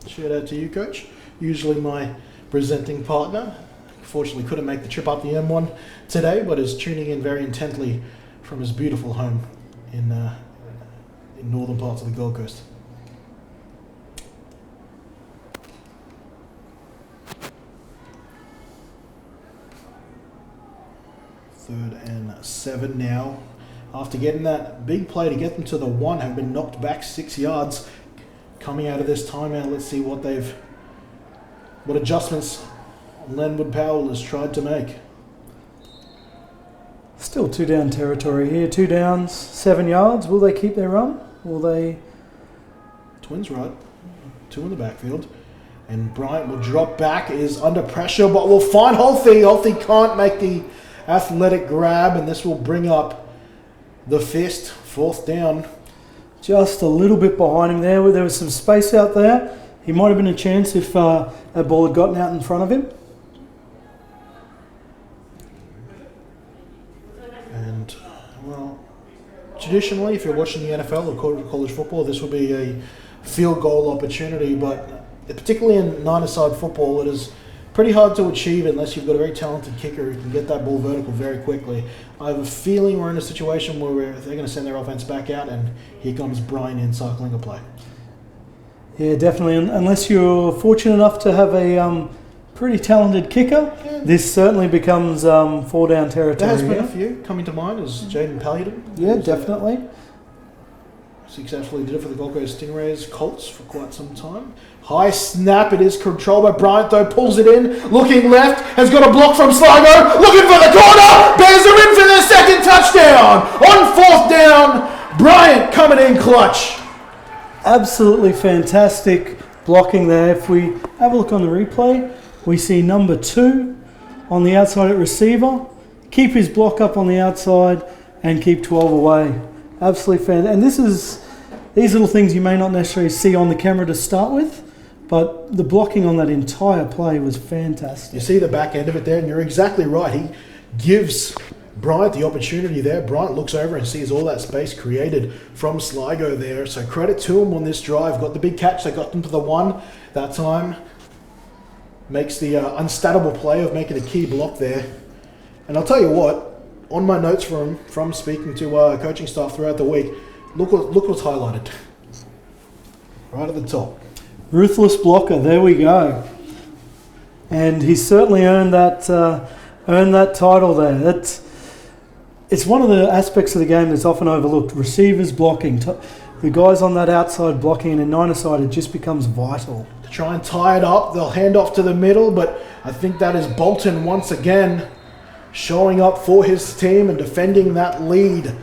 Shout out to you, Coach. Usually my presenting partner. Fortunately couldn't make the trip up the M1 today, but is tuning in very intently from his beautiful home in northern parts of the Gold Coast. Third and 7 now. After getting that big play to get them to the 1, have been knocked back 6 yards. Coming out of this timeout, let's see what adjustments Lenwood Powell has tried to make. Still 2 down territory here. 2 downs, 7 yards. Will they keep their run? Will they? Twins right. 2 in the backfield. And Bryant will drop back, is under pressure, but will find Holthy. Holthy can't make the athletic grab, and this will bring up the fist. 4th down. Just a little bit behind him there. There was some space out there. He might have been a chance if that ball had gotten out in front of him. And, well, traditionally, if you're watching the NFL or college football, this would be a field goal opportunity, but particularly in nine-a-side football, it is pretty hard to achieve unless you've got a very talented kicker who can get that ball vertical very quickly. I have a feeling we're in a situation where they're going to send their offense back out, and here comes Brian in cycling a play. Yeah, definitely. Unless you're fortunate enough to have a pretty talented kicker, this certainly becomes 4 down territory. There has been a few coming to mind, as Jaden Paludan. Yeah, definitely. Successfully did it for the Gold Coast Stingrays Colts for quite some time. High snap, it is controlled by Bryant though, pulls it in, looking left, has got a block from Sligo, looking for the corner, Bears are in for their second touchdown. On 4th down, Bryant coming in clutch. Absolutely fantastic blocking there. If we have a look on the replay, we see number 2 on the outside at receiver, keep his block up on the outside and keep 12 away. Absolutely fantastic. And these little things you may not necessarily see on the camera to start with, but the blocking on that entire play was fantastic. You see the back end of it there, and you're exactly right. He gives Bryant the opportunity there. Bryant looks over and sees all that space created from Sligo there. So credit to him on this drive. Got the big catch. They got them to the 1 that time. Makes the unstatable play of making a key block there. And I'll tell you what, on my notes from speaking to coaching staff throughout the week, look what's highlighted. Right at the top. Ruthless blocker, there we go. And he's certainly earned that title there. It's one of the aspects of the game that's often overlooked. Receivers blocking. The guys on that outside blocking, and in nine-a-side it just becomes vital. To try and tie it up, they'll hand off to the middle, but I think that is Bolton once again showing up for his team and defending that lead.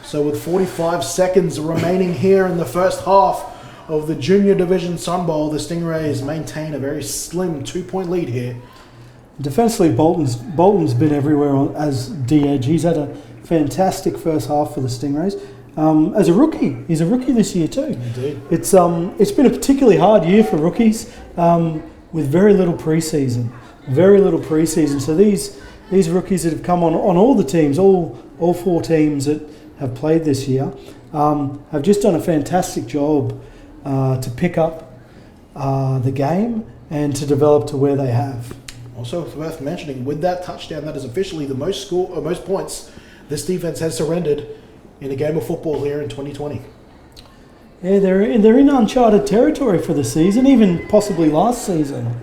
So with 45 seconds remaining here in the first half of the Junior Division Sun Bowl, the Stingrays maintain a very slim 2-point lead here. Defensively, Bolton's been everywhere as D-edge. He's had a fantastic first half for the Stingrays. As a rookie, he's a rookie this year too. Indeed. It's been a particularly hard year for rookies with very little preseason. So these rookies that have come on all the teams, all 4 teams that have played this year, have just done a fantastic job to pick up the game and to develop to where they have. Also worth mentioning, with that touchdown, that is officially the most points this defense has surrendered in a game of football here in 2020. Yeah, they're in uncharted territory for the season, even possibly last season.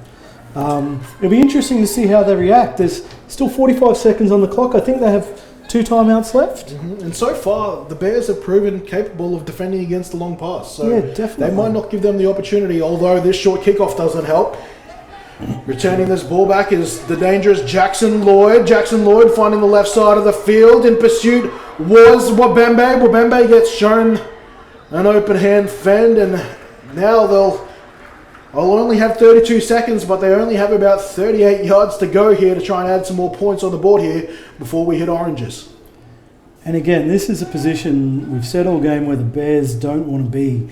It'll be interesting to see how they react. There's still 45 seconds on the clock. I think they have 2 timeouts left. Mm-hmm. And so far, the Bears have proven capable of defending against the long pass. So yeah, definitely. They might not give them the opportunity, although this short kickoff doesn't help. Returning this ball back is the dangerous Jackson Lloyd. Jackson Lloyd finding the left side of the field. In pursuit was Wabembe. Wabembe gets shown an open hand fend, and now they'll only have 32 seconds, but they only have about 38 yards to go here to try and add some more points on the board here before we hit oranges. And again, this is a position we've said all game where the Bears don't want to be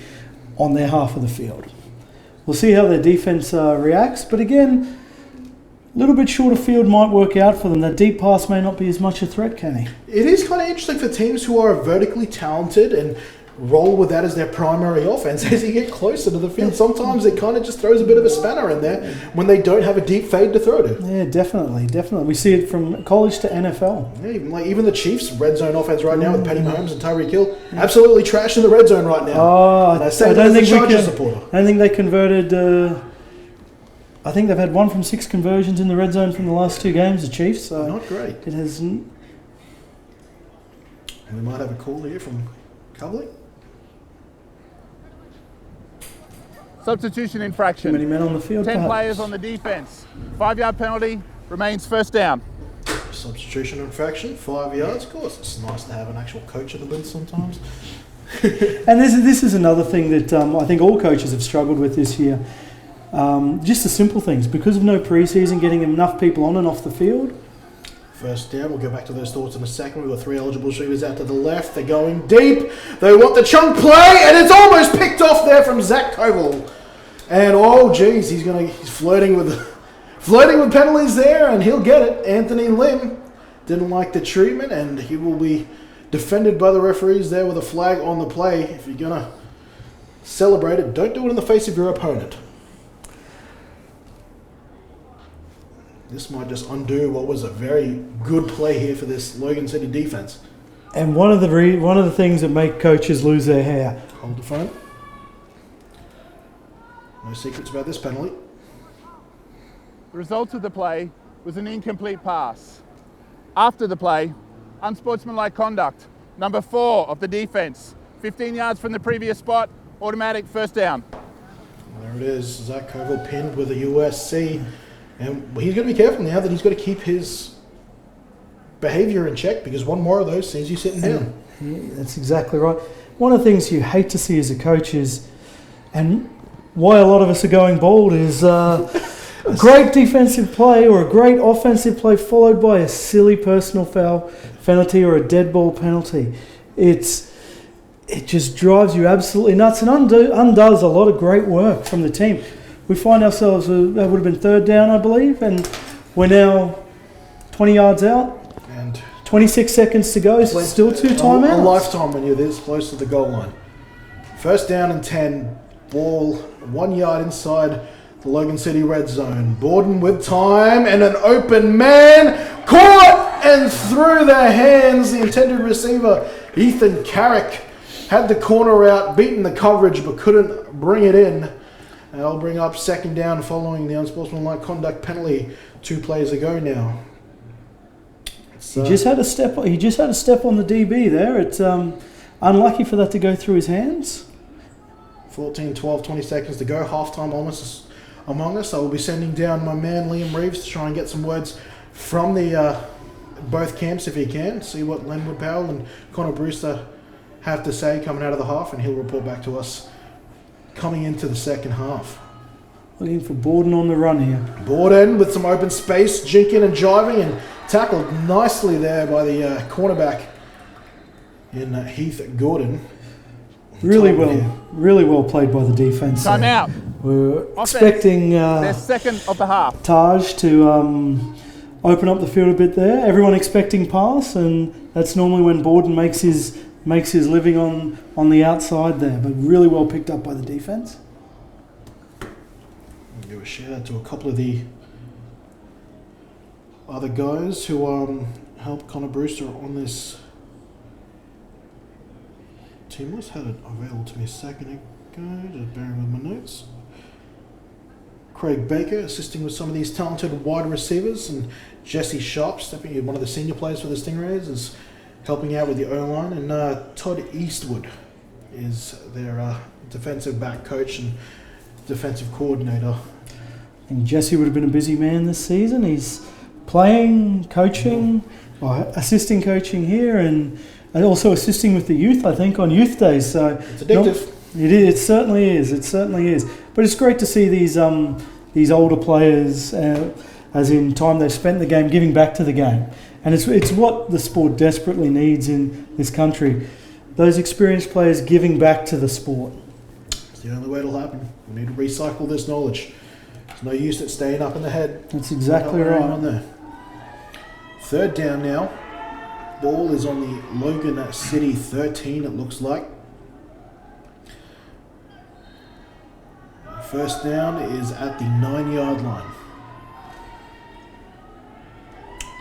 on their half of the field. We'll see how their defense reacts, but again, a little bit shorter field might work out for them. That deep pass may not be as much a threat, Kenny. It is kind of interesting for teams who are vertically talented and roll with that as their primary offense. As you get closer to the field, sometimes it kind of just throws a bit of a spanner in there when they don't have a deep fade to throw to. Yeah, definitely. We see it from college to NFL. Yeah, even the Chiefs' red zone offense right now with Patty Mahomes and Tyreek Hill, absolutely trash in the red zone right now. Oh, I don't think they converted. I think they've had 1 from 6 conversions in the red zone from the last 2 games. The Chiefs. So not great. It has. And we might have a call here from Coverley. Substitution Too infraction. many men on the field. 10 perhaps. players on the defense. 5-yard penalty, remains first down. Substitution infraction, 5 yards. Of course, it's nice to have an actual coach in the booth sometimes. And this is another thing that I think all coaches have struggled with this year. Just the simple things. Because of no preseason, getting enough people on and off the field. First down, we'll go back to those thoughts in a second. We've got 3 eligible receivers out to the left. They're going deep. They want the chunk play, and it's almost picked off there from Zach Koval. And oh geez, he's flirting with penalties there, and he'll get it. Anthony Lim didn't like the treatment, and he will be defended by the referees there with a flag on the play. If you're gonna celebrate it, don't do it in the face of your opponent. This might just undo what was a very good play here for this Logan City defense. And one of the things that make coaches lose their hair. Hold the phone. No secrets about this penalty. The result of the play was an incomplete pass. After the play, unsportsmanlike conduct. Number 4 of the defense. 15 yards from the previous spot, automatic first down. There it is. Zach Coville pinned with a USC. And he's going to be careful now that he's got to keep his behaviour in check, because one more of those sees you sitting down. Yeah, that's exactly right. One of the things you hate to see as a coach is, and why a lot of us are going bald, is a great defensive play or a great offensive play followed by a silly personal foul penalty or a dead ball penalty. It just drives you absolutely nuts and undoes a lot of great work from the team. We find ourselves, that would have been third down, I believe, and we're now 20 yards out. And 26 seconds to go, still 2 timeouts. A lifetime when you're this close to the goal line. First down and 10, ball 1 yard inside the Logan City red zone. Borden with time and an open man, caught and through their hands. The intended receiver, Ethan Carrick, had the corner out, beaten the coverage but couldn't bring it in. They'll bring up second down following the unsportsmanlike conduct penalty 2 plays ago now. He just had a step. He just had a step on the DB there. It's unlucky for that to go through his hands. 14, 12, 20 seconds to go. Halftime almost among us. I will be sending down my man Liam Reeves to try and get some words from the both camps if he can. See what Lenwood Powell and Connor Brewster have to say coming out of the half, and he'll report back to us coming into the second half. Looking for Borden on the run here. Borden with some open space, jinking and jiving, and tackled nicely there by the cornerback in Heath Gordon. Really well played by the defense. Time out. We're Offense. expecting Their second of the half. Taj to open up the field a bit there. Everyone expecting pass, and that's normally when Borden makes his living on the outside there. But really well picked up by the defense. I'll give a shout out to a couple of the other guys who helped Connor Brewster on this team list. Had it available to me a second ago, just bearing with my notes. Craig Baker assisting with some of these talented wide receivers, and Jesse Sharp, stepping in, one of the senior players for the Stingrays, is helping out with the O-line, and Todd Eastwood is their defensive back coach and defensive coordinator. And Jesse would have been a busy man this season. He's playing, coaching, assisting coaching here, and also assisting with the youth, I think, on youth days. So It's addictive. It certainly is. It certainly is. But it's great to see these older players, as in time they've spent the game, giving back to the game. And it's what the sport desperately needs in this country. Those experienced players giving back to the sport. It's the only way it'll happen. We need to recycle this knowledge. There's no use it staying up in the head. That's exactly Not going right. on there. Third down now. Ball is on the Logan City 13, it looks like. First down is at the 9-yard line.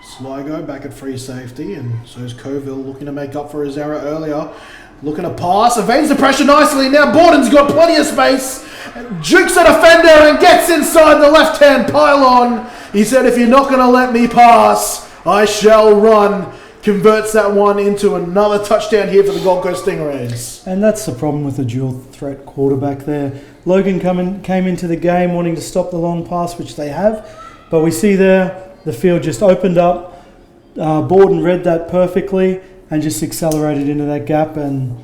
Sligo back at free safety, and so is Coville looking to make up for his error earlier. Looking to pass, evades the pressure nicely. Now Borden's got plenty of space. Jukes a defender and gets inside the left-hand pylon. He said, if you're not going to let me pass, I shall run. Converts that one into another touchdown here for the Gold Coast Stingrays. And that's the problem with the dual threat quarterback there. Logan came into the game wanting to stop the long pass, which they have. But we see there, the field just opened up. Borden read that perfectly and just accelerated into that gap, and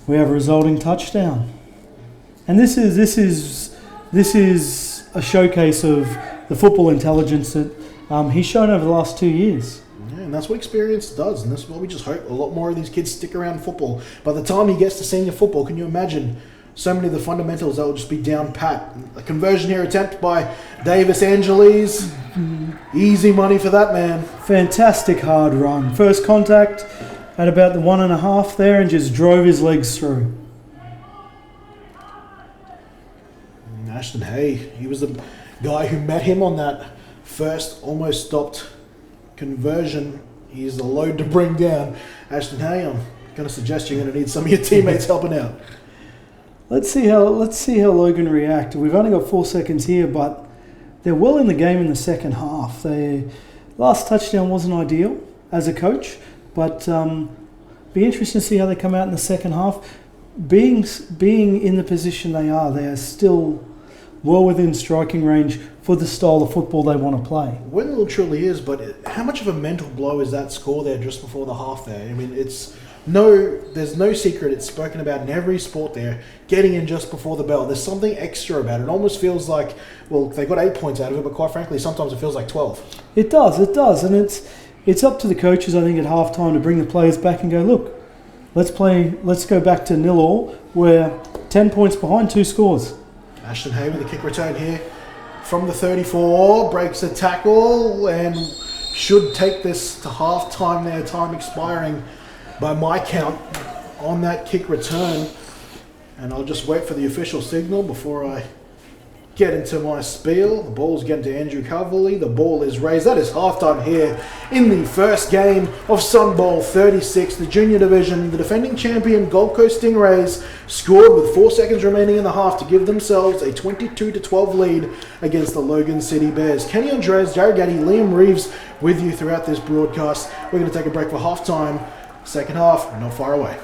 we have a resulting touchdown. And this is a showcase of the football intelligence that he's shown over the last 2 years. Yeah, and that's what experience does, and that's what we just hope a lot more of these kids stick around football. By the time he gets to senior football, can you imagine so many of the fundamentals that will just be down pat? A conversion here attempt by Davis Angeles. Easy money for that man. Fantastic hard run. First contact at about the 1.5 there, and just drove his legs through. Ashton Hay, he was the guy who met him on that first almost stopped conversion. He's the load to bring down. Ashton Hay, I'm going to suggest you're going to need some of your teammates helping out. Let's see how Logan react. We've only got 4 seconds here, but they're well in the game in the second half. Their last touchdown wasn't ideal as a coach, but be interesting to see how they come out in the second half. being in the position they are still well within striking range for the style of football they want to play. Well, it truly is, but how much of a mental blow is that score there just before the half there? I mean, there's no secret. It's spoken about in every sport there, getting in just before the bell. There's something extra about it. It almost feels like, well, they got 8 points out of it, but quite frankly, sometimes it feels like 12. It does. And it's up to the coaches, I think, at halftime to bring the players back and go, look, let's go back to 0-0. We're 10 points behind, 2 scores. Ashton Hay with the kick return here from the 34, breaks a tackle and should take this to half time there, time expiring by my count on that kick return. And I'll just wait for the official signal before I get into my spiel. The ball's getting to Andrew Calverley. The ball is raised. That is halftime here in the first game of Sun Bowl 36, the junior division. The defending champion Gold Coast Stingrays scored with 4 seconds remaining in the half to give themselves a 22-12 lead against the Logan City Bears. Kenny Andres, Jared Gaddy, Liam Reeves with you throughout this broadcast. We're going to take a break for halftime. Second half, not far away.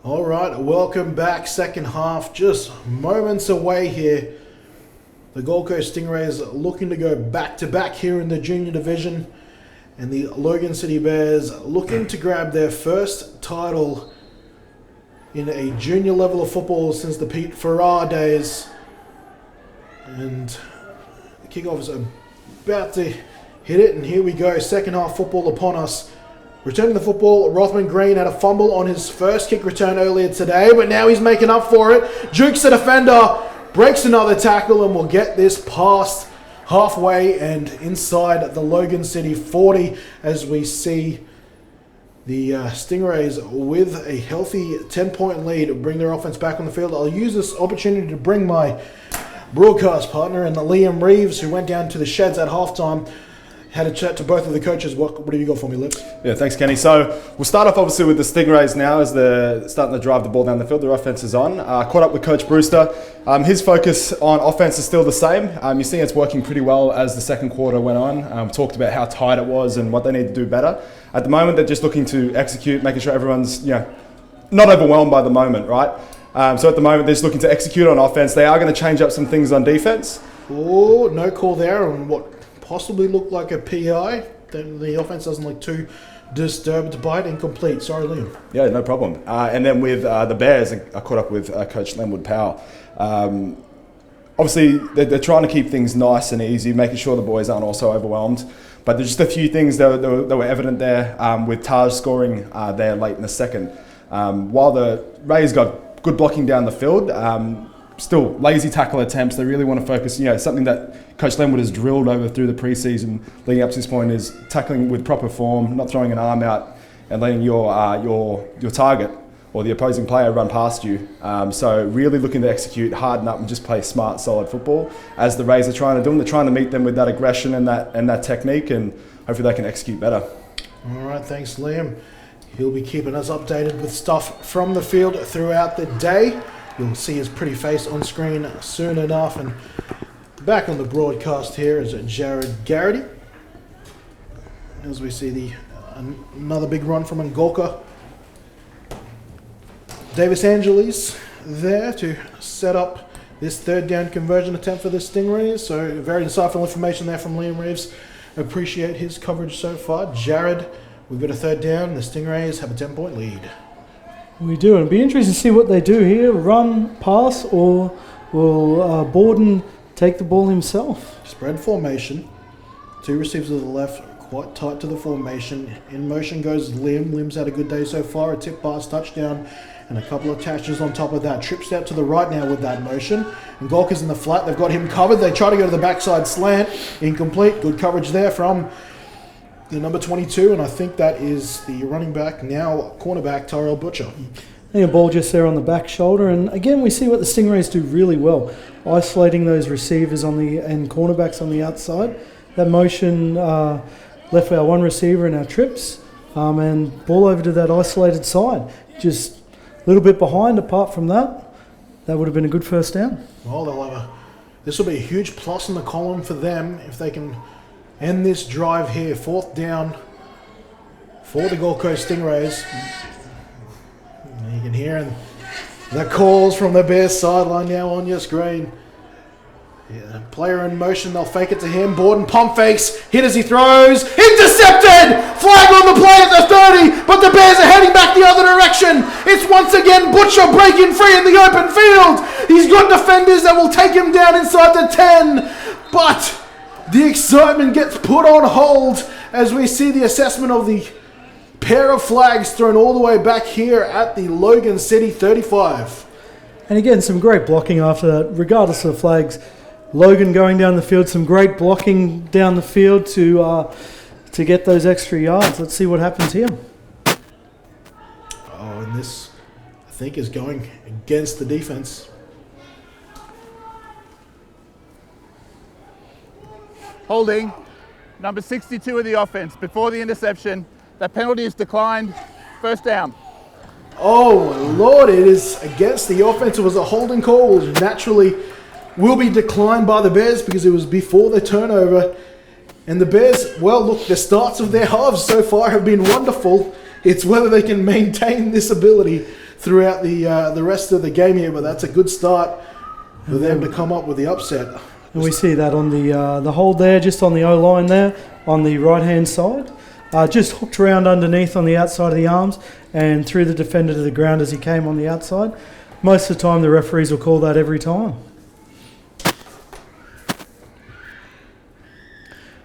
All right, welcome back. Second half, just moments away here. The Gold Coast Stingrays looking to go back-to-back here in the junior division. And the Logan City Bears looking to grab their first title in a junior level of football since the Pete Farrar days. And the kickoff is about to hit it, and here we go. Second half football upon us. Returning the football, Rothman Green had a fumble on his first kick return earlier today, but now he's making up for it. Jukes the defender, breaks another tackle, and will get this past halfway and inside the Logan City 40 as we see the Stingrays with a healthy 10-point lead bring their offense back on the field. I'll use this opportunity to bring my broadcast partner and Liam Reeves, who went down to the sheds at halftime. Had a chat to both of the coaches. What have you got for me, Lips? Yeah, thanks, Kenny. So we'll start off obviously with the Stingrays now as they're starting to drive the ball down the field. Their offense is on. Caught up with Coach Brewster. His focus on offense is still the same. You see it's working pretty well as the second quarter went on. Talked about how tight it was and what they need to do better. At the moment, they're just looking to execute, making sure everyone's not overwhelmed by the moment, right? So at the moment, they're just looking to execute on offense. They are going to change up some things on defense. Oh, no call there on what possibly looked like a PI. The offense doesn't look too disturbed by it. Incomplete. Sorry, Liam. Yeah, no problem. And then with the Bears, I caught up with Coach Lenwood Powell. Obviously, they're trying to keep things nice and easy, making sure the boys aren't also overwhelmed. But there's just a few things that were evident there with Taj scoring there late in the second. While the Rays got good blocking down the field, still lazy tackle attempts. They really want to focus, something that Coach Lenwood has drilled over through the preseason leading up to this point is tackling with proper form, not throwing an arm out and letting your target or the opposing player run past you. So really looking to execute, harden up and just play smart, solid football as the Rays are trying to do. They're trying to meet them with that aggression and that technique, and hopefully they can execute better. All right, thanks, Liam. He'll be keeping us updated with stuff from the field throughout the day. You'll see his pretty face on screen soon enough. And back on the broadcast here is Jared Garrity. As we see another big run from Ngolka. Davis Angeles there to set up this third down conversion attempt for the Stingrays. So very insightful information there from Liam Reeves. Appreciate his coverage so far. Jared, we've got a third down. The Stingrays have a 10-point lead. We do, and it'll be interesting to see what they do here. Run, pass, or will Borden take the ball himself? Spread formation. Two receivers to the left, quite tight to the formation. In motion goes Lim. Lim's had a good day so far. A tip pass, touchdown, and a couple of touches on top of that. Trip step to the right now with that motion. And Ngolka's in the flat. They've got him covered. They try to go to the backside slant. Incomplete. Good coverage there from the number 22, and I think that is the running back, now cornerback, Tyrell Butcher. A ball just there on the back shoulder, and again we see what the Stingrays do really well, isolating those receivers and cornerbacks on the outside. That motion left our one receiver in our trips, and ball over to that isolated side. Just a little bit behind. Apart from that would have been a good first down. Well, this will be a huge plus in the column for them if they can end this drive here. Fourth down for the Gold Coast Stingrays. And you can hear the calls from the Bears sideline now on your screen. Yeah, player in motion, they'll fake it to him. Borden pump fakes, hit as he throws. Intercepted! Flag on the play at the 30, but the Bears are heading back the other direction. It's once again Butcher breaking free in the open field. He's got defenders that will take him down inside the 10, but the excitement gets put on hold as we see the assessment of the pair of flags thrown all the way back here at the Logan City 35. And again, some great blocking after that, regardless of the flags. Logan going down the field, some great blocking down the field to get those extra yards. Let's see what happens here. Oh, and this, I think, is going against the defense. Holding, number 62 of the offense, before the interception. That penalty is declined. First down. Oh, Lord, it is against the offense. It was a holding call, which naturally will be declined by the Bears because it was before the turnover. And the Bears, well, look, the starts of their halves so far have been wonderful. It's whether they can maintain this ability throughout the rest of the game here, but that's a good start for them to come up with the upset. And we see that on the hold there, just on the O-line there, on the right-hand side. Just hooked around underneath on the outside of the arms and threw the defender to the ground as he came on the outside. Most of the time, the referees will call that every time.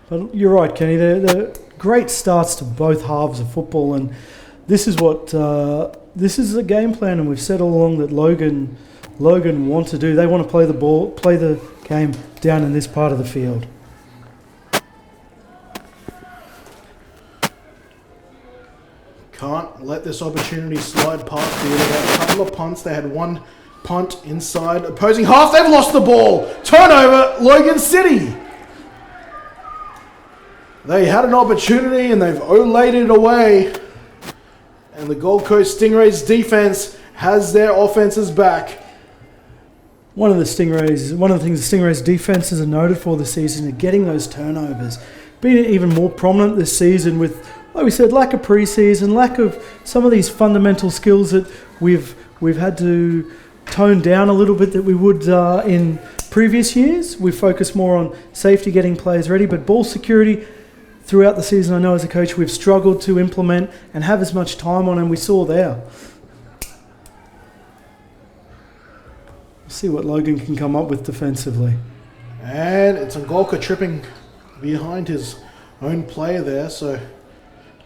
But you're right, Kenny. They're great starts to both halves of football, and this is what this is the game plan. And we've said all along that Logan want to do. They want to play the game down in this part of the field. Can't let this opportunity slide past here. They had a couple of punts. They had one punt inside opposing half. They've lost the ball. Turnover, Logan City. They had an opportunity and they've olayed it away. And the Gold Coast Stingrays defense has their offenses back. One of the things the Stingrays defenses are noted for this season are getting those turnovers. Being even more prominent this season with, like we said, lack of preseason, lack of some of these fundamental skills that we've had to tone down a little bit that we would in previous years. We focus more on safety, getting players ready, but ball security throughout the season, I know as a coach, we've struggled to implement and have as much time on, and we saw there. See what Logan can come up with defensively. And it's Ngolka tripping behind his own player there, so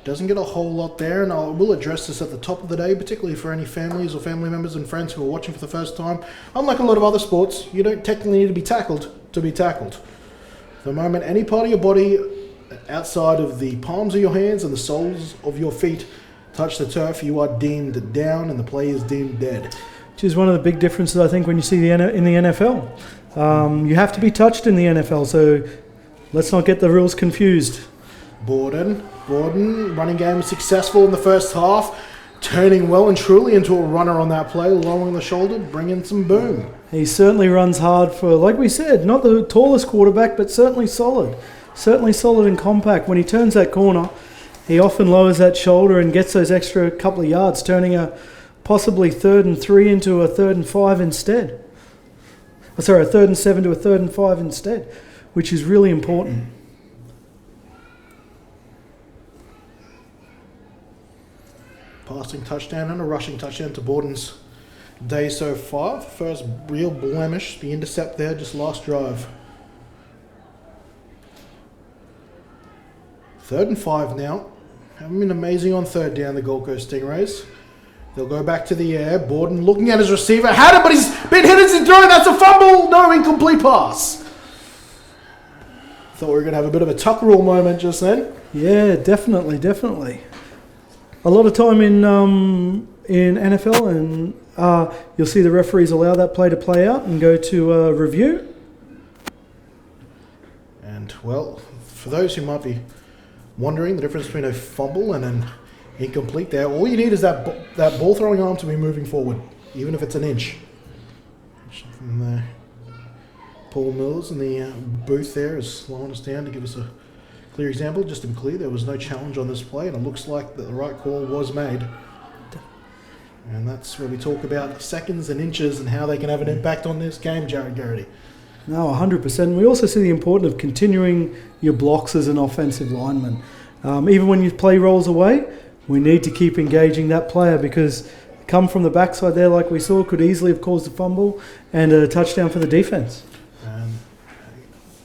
doesn't get a whole lot there. And I will address this at the top of the day, particularly for any families or family members and friends who are watching for the first time. Unlike a lot of other sports, you don't technically need to be tackled to be tackled. The moment any part of your body outside of the palms of your hands and the soles of your feet touch the turf, you are deemed down and the player is deemed dead. Which is one of the big differences, I think, when you see in the NFL. You have to be touched in the NFL, so let's not get the rules confused. Borden, running game was successful in the first half, turning well and truly into a runner on that play, lowering the shoulder, bringing some boom. He certainly runs hard for, like we said, not the tallest quarterback, but certainly solid. Certainly solid and compact. When he turns that corner, he often lowers that shoulder and gets those extra couple of yards, turning a possibly 3rd and 3 into a 3rd and 5 instead. A 3rd and 7 to a 3rd and 5 instead, which is really important. Passing touchdown and a rushing touchdown to Borden's day so far. First real blemish, the intercept there, just last drive. 3rd and 5 now. Haven't been amazing on 3rd down, the Gold Coast Stingrays. They'll go back to the air. Borden looking at his receiver. Had it, but he's been hit as he throw. That's a fumble. No, incomplete pass. Thought we were going to have a bit of a tuck rule moment just then. Yeah, definitely. A lot of time in NFL, and you'll see the referees allow that play to play out and go to review. And, well, for those who might be wondering the difference between a fumble and an incomplete there, all you need is that ball throwing arm to be moving forward, even if it's an inch. From there, Paul Mills in the booth there is slowing us down to give us a clear example. Just to be clear, there was no challenge on this play, and it looks like the right call was made. And that's where we talk about seconds and inches and how they can have an impact on this game, Jared Garrity. No, 100%. We also see the importance of continuing your blocks as an offensive lineman. Even when you play rolls away, we need to keep engaging that player, because come from the backside there, like we saw, could easily have caused a fumble and a touchdown for the defense. And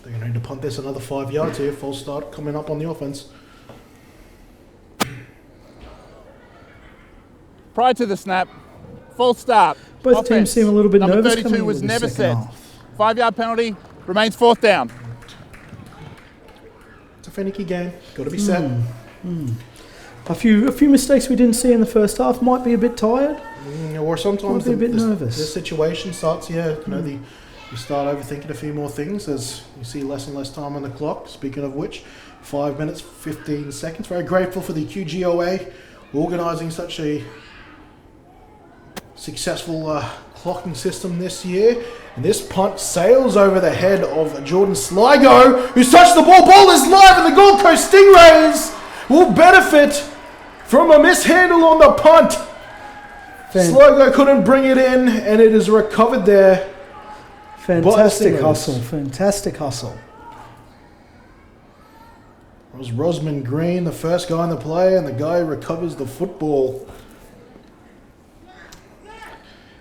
they're going to need to punt this another 5 yards here. False start coming up on the offense. Prior to the snap, false start. Both Offense. teams seem a little bit Number nervous 32 coming was into the never second set. half. 5-yard penalty, remains 4th down. It's a finicky game. Got to be set. A few mistakes we didn't see in the first half. Might be a bit tired. Or sometimes Might be a bit nervous. The situation starts, you start overthinking a few more things as you see less and less time on the clock. Speaking of which, 5 minutes, 15 seconds. Very grateful for the QGOA organising such a successful clocking system this year. And this punt sails over the head of Jordan Sligo, who's touched the ball. Ball is live, and the Gold Coast Stingrays will benefit from a mishandle on the punt. Sligo couldn't bring it in, and it is recovered there. Fantastic Stingrays. hustle. Fantastic hustle. It was Rosman Green, the first guy in the play, and the guy who recovers the football.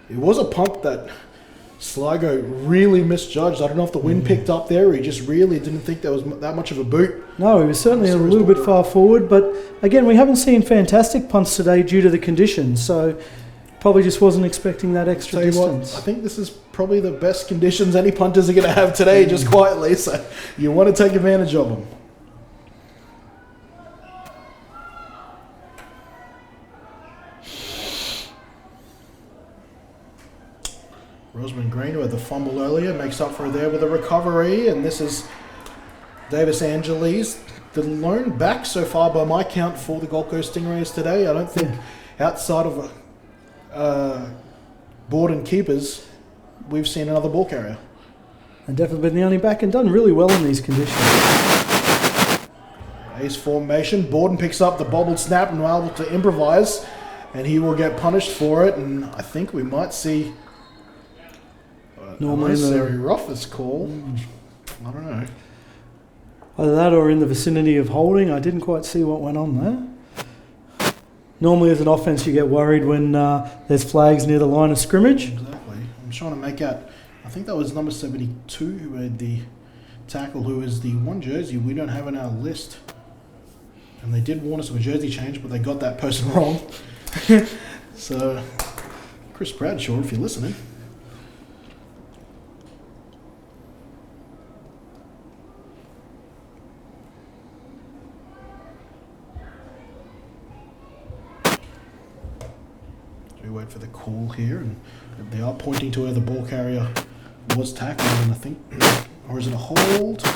It was a punt that Sligo really misjudged. I don't know if the wind picked up there, or he just really didn't think there was that much of a boot. No, he was certainly a little bit far forward, but again, we haven't seen fantastic punts today due to the conditions, so probably just wasn't expecting that extra Tell you what, distance. I think this is probably the best conditions any punters are going to have today, just quietly, so you want to take advantage of them. Rosman Green, who had the fumble earlier, makes up for it there with a recovery, and this is Davis Angeles, the lone back so far by my count for the Gold Coast Stingrays today. I don't think outside of Borden keepers, we've seen another ball carrier. And definitely been the only back and done really well in these conditions. Ace formation, Borden picks up the bobbled snap and able to improvise, and he will get punished for it, and I think we might see Normally unnecessary roughest call. I don't know. Either that or in the vicinity of holding. I didn't quite see what went on there. Normally as an offence you get worried when there's flags near the line of scrimmage. Exactly. I'm trying to make out, I think that was number 72 who had the tackle, who is the one jersey we don't have on our list. And they did warn us of a jersey change, but they got that person wrong. So, Chris Bradshaw, if you're listening. We wait for the call here, and they are pointing to where the ball carrier was tackled, and I think, or is it a hold?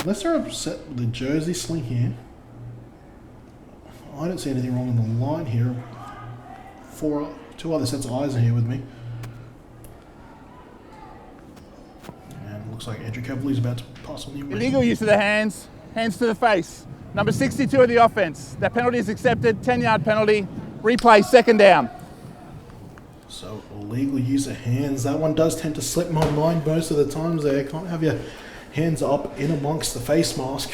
Unless they're upset with the jersey sling here. I don't see anything wrong in the line here. Two other sets of eyes are here with me. And it looks like Andrew Cavali's about to pass on the Illegal use of the hands, hands to the face. Number 62 of the offence. That penalty is accepted, 10-yard penalty. Replay, second down. So, illegal use of hands. That one does tend to slip my mind most of the times there. Can't have your hands up in amongst the face mask.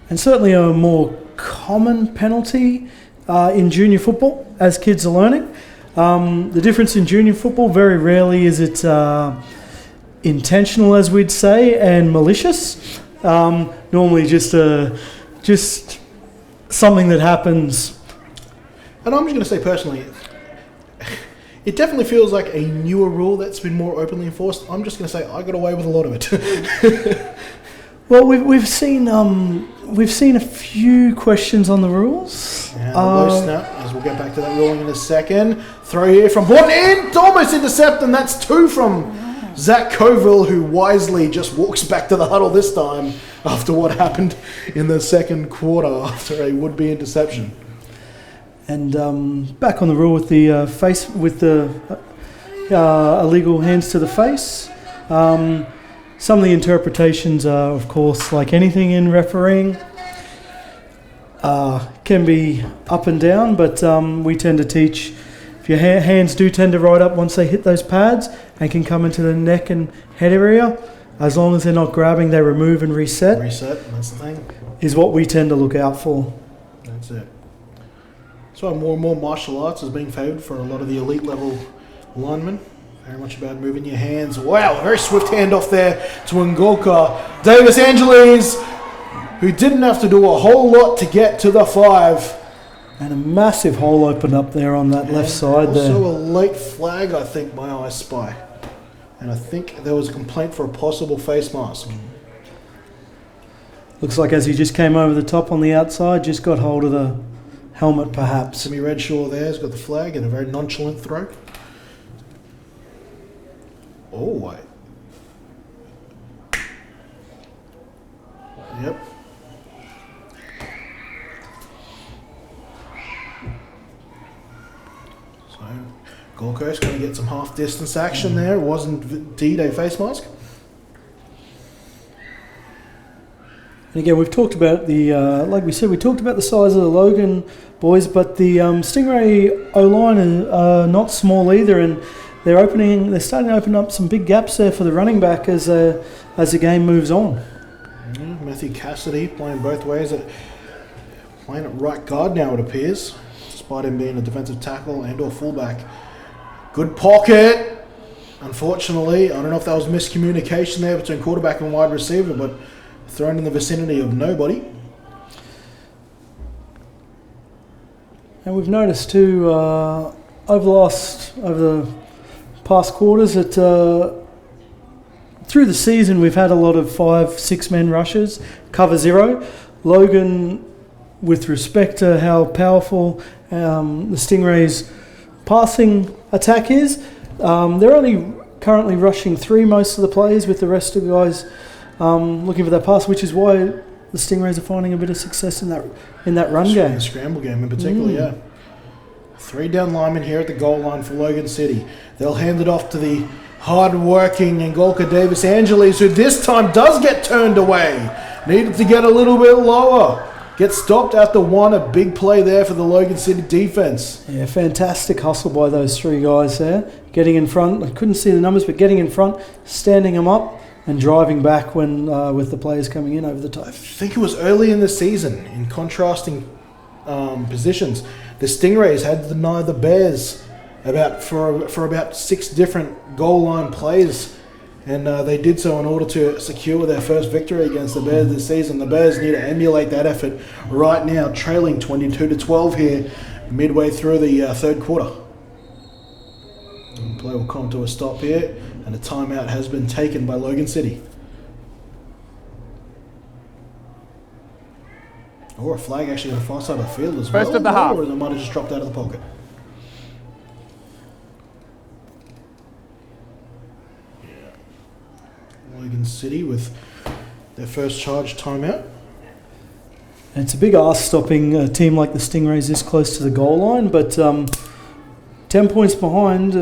And certainly a more common penalty in junior football as kids are learning. The difference in junior football, very rarely is it intentional, as we'd say, and malicious. Normally just something that happens. And I'm just going to say personally, it definitely feels like a newer rule that's been more openly enforced. I'm just going to say I got away with a lot of it. Well, we've seen a few questions on the rules. And a low snap, as we'll get back to that ruling in a second. Throw here from Borden in, almost intercept, and that's two from Zach Coville, who wisely just walks back to the huddle this time after what happened in the second quarter after a would-be interception. And back on the rule with the illegal hands to the face. Some of the interpretations are, of course, like anything in refereeing, can be up and down, but we tend to teach if your hands do tend to ride up once they hit those pads and can come into the neck and head area, as long as they're not grabbing, they remove and reset. Reset, that's the thing. Is what we tend to look out for. That's it. So more and more martial arts is being favoured for a lot of the elite level linemen. Very much about moving your hands. Wow, very swift handoff there to Ngolka. Davis Angeles, who didn't have to do a whole lot to get to the 5. And a massive hole opened up there on that left side there. Also a late flag, I think, my eye spy. And I think there was a complaint for a possible face mask. Looks like as he just came over the top on the outside, just got hold of the helmet perhaps. Timmy Redshaw there's got the flag and a very nonchalant throw. Oh, wait. Yep. So, Gold Coast going to get some half-distance action there. It wasn't indeed a face mask. And again, we've talked about the, like we said, we talked about the size of the Logan boys, but the Stingray O-line are not small either, and they're starting to open up some big gaps there for the running back as the game moves on. Matthew Cassidy playing both ways, playing at right guard now, it appears, despite him being a defensive tackle and or fullback. Good pocket. Unfortunately, I don't know if that was miscommunication there between quarterback and wide receiver, but thrown in the vicinity of nobody. And we've noticed too, over the past quarters that through the season we've had a lot of 5-6 men rushes, cover zero. Logan, with respect to how powerful the Stingrays' passing attack is, they're only currently rushing 3 most of the plays, with the rest of the guys looking for that pass, which is why the Stingrays are finding a bit of success in that run game. The scramble game in particular, yeah. 3 down linemen here at the goal line for Logan City. They'll hand it off to the hard-working Ngolka Davis Angeles, who this time does get turned away. Needed to get a little bit lower. Gets stopped after 1, a big play there for the Logan City defense. Yeah, fantastic hustle by those 3 guys there. Getting in front, I couldn't see the numbers, but getting in front, standing them up, and driving back when with the players coming in over the top. I think it was early in the season, in contrasting positions, the Stingrays had to deny the Bears for about 6 different goal line plays, and they did so in order to secure their first victory against the Bears this season. The Bears need to emulate that effort right now, trailing 22-12 here midway through the third quarter. And play will come to a stop here, and a timeout has been taken by Logan City. Or a flag actually on the far side of the field as well. First of the half. Or it might have just dropped out of the pocket. Logan City with their first charge timeout. And it's a big ask stopping a team like the Stingrays this close to the goal line, but 10 points behind,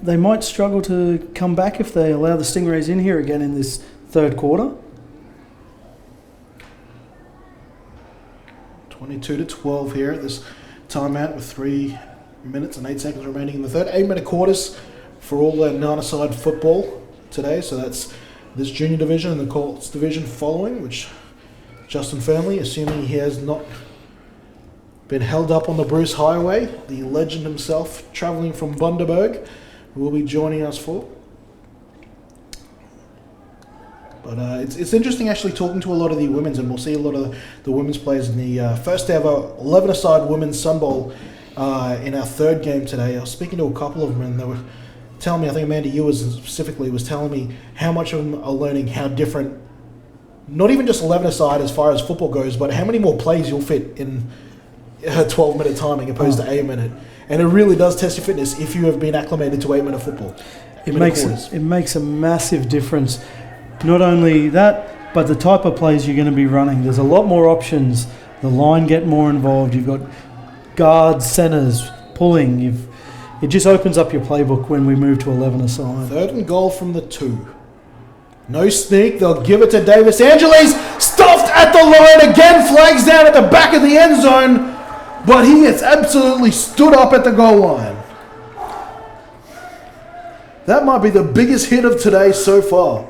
they might struggle to come back if they allow the Stingrays in here again in this third quarter. 22-12 here at this timeout with 3 minutes and 8 seconds remaining in the third. 8-minute quarters for all the nine-a-side football today. So that's this junior division and the Colts division following, which Justin Fernley, assuming he has not been held up on the Bruce Highway, the legend himself, travelling from Bundaberg, will be joining us for. But it's interesting actually talking to a lot of the women's, and we'll see a lot of the women's players in the first ever 11-a-side women's Sun Bowl in our third game today. I was speaking to a couple of them, and they were telling me, I think Amanda Ewers specifically was telling me how much of them are learning how different, not even just 11-a-side as far as football goes, but how many more plays you'll fit in a 12-minute timing opposed to 8-minute. And it really does test your fitness if you have been acclimated to 8-minute football. It makes a massive difference. Not only that, but the type of plays you're going to be running. There's a lot more options. The line get more involved. You've got guards, centers, pulling. It just opens up your playbook when we move to 11-a-side. 3rd and goal from the 2. No sneak. They'll give it to Davis Angeles. Stuffed at the line again. Flags down at the back of the end zone. But he has absolutely stood up at the goal line. That might be the biggest hit of today so far.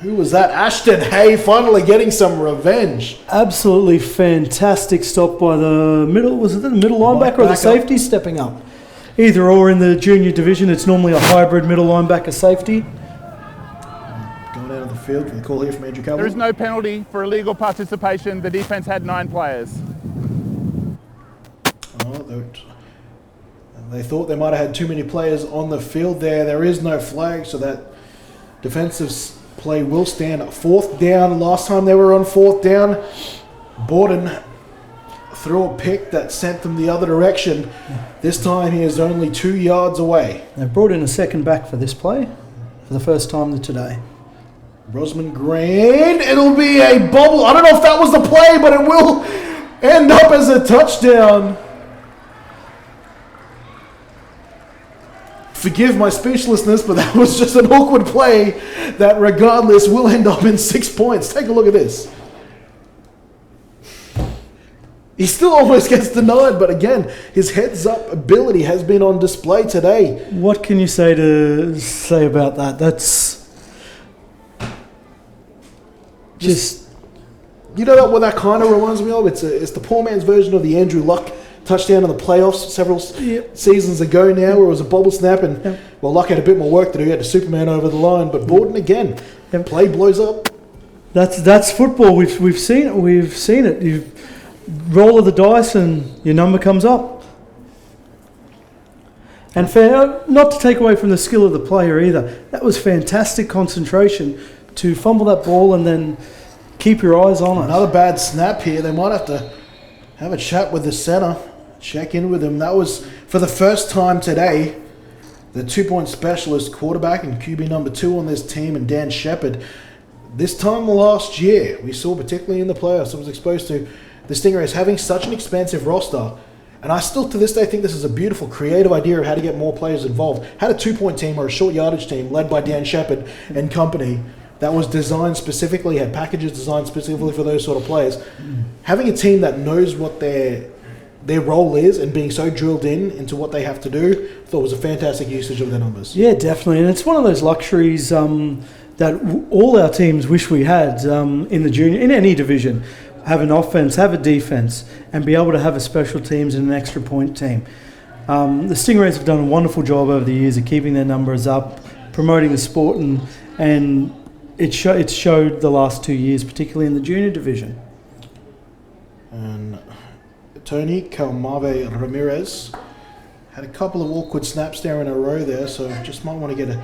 Who was that? Ashton Hay finally getting some revenge. Absolutely fantastic stop by the middle. Was it the middle linebacker or the safety stepping up? Either or in the junior division, it's normally a hybrid middle linebacker safety. Going out of the field for the call here from Andrew Cavill. There is no penalty for illegal participation. The defense had 9 players. Oh, they thought they might have had too many players on the field there. There is no flag, so that defensive play will stand. 4th down. Last time they were on 4th down, Borden threw a pick that sent them the other direction. This time he is only 2 yards away. They've brought in a second back for this play for the first time today. Rosamond Green. It'll be a bobble. I don't know if that was the play, but it will end up as a touchdown. Forgive my speechlessness, but that was just an awkward play that regardless will end up in 6 points. Take a look at this. He still almost gets denied, but again, his heads-up ability has been on display today. What can you say about that? That's just You know what that kind of reminds me of? It's the poor man's version of the Andrew Luck touchdown in the playoffs several seasons ago now, where it was a bobble snap, and well, Luck had a bit more work to do. He had to Superman over the line, but Borden again, play blows up. That's football. We've seen it. We've seen it. You roll of the dice, and your number comes up. And fair, not to take away from the skill of the player either. That was fantastic concentration to fumble that ball and then keep your eyes on it. Another bad snap here. They might have to have a chat with the center, check in with him. That was, for the first time today, the 2-point specialist quarterback and QB number 2 on this team, and Dan Shepard. This time last year, we saw, particularly in the playoffs, I was exposed to the Stingrays having such an expansive roster. And I still, to this day, think this is a beautiful, creative idea of how to get more players involved. Had a 2-point team or a short yardage team led by Dan Shepard and company that was designed specifically, had packages designed specifically for those sort of players. Having a team that knows what their role is and being so drilled into what they have to do, I thought was a fantastic usage of their numbers. Yeah, definitely. And it's one of those luxuries that all our teams wish we had in the junior, in any division. Have an offense, have a defense, and be able to have a special teams and an extra point team. The Stingrays have done a wonderful job over the years of keeping their numbers up, promoting the sport, and it showed the last 2 years, particularly in the junior division. And Tony Calmave Ramirez had a couple of awkward snaps there in a row there, so just might want to get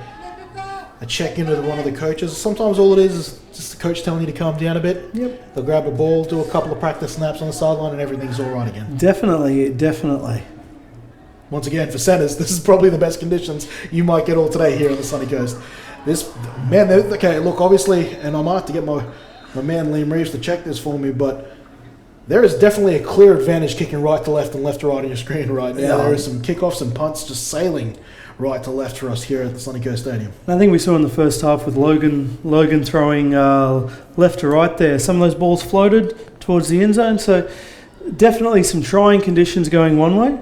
a check-in with one of the coaches. Sometimes all it is just the coach telling you to calm down a bit. Yep. They'll grab a ball, do a couple of practice snaps on the sideline, and everything's all right again. Definitely. Once again, for centers, this is probably the best conditions you might get all today here on the sunny coast. Okay, look, obviously, and I might have to get my man Liam Reeves to check this for me, but there is definitely a clear advantage kicking right to left and left to right on your screen right now. Yeah. There is some kickoffs and punts just sailing right to left for us here at the Sunny Coast Stadium. I think we saw in the first half with Logan throwing left to right there. Some of those balls floated towards the end zone, so definitely some trying conditions going one way.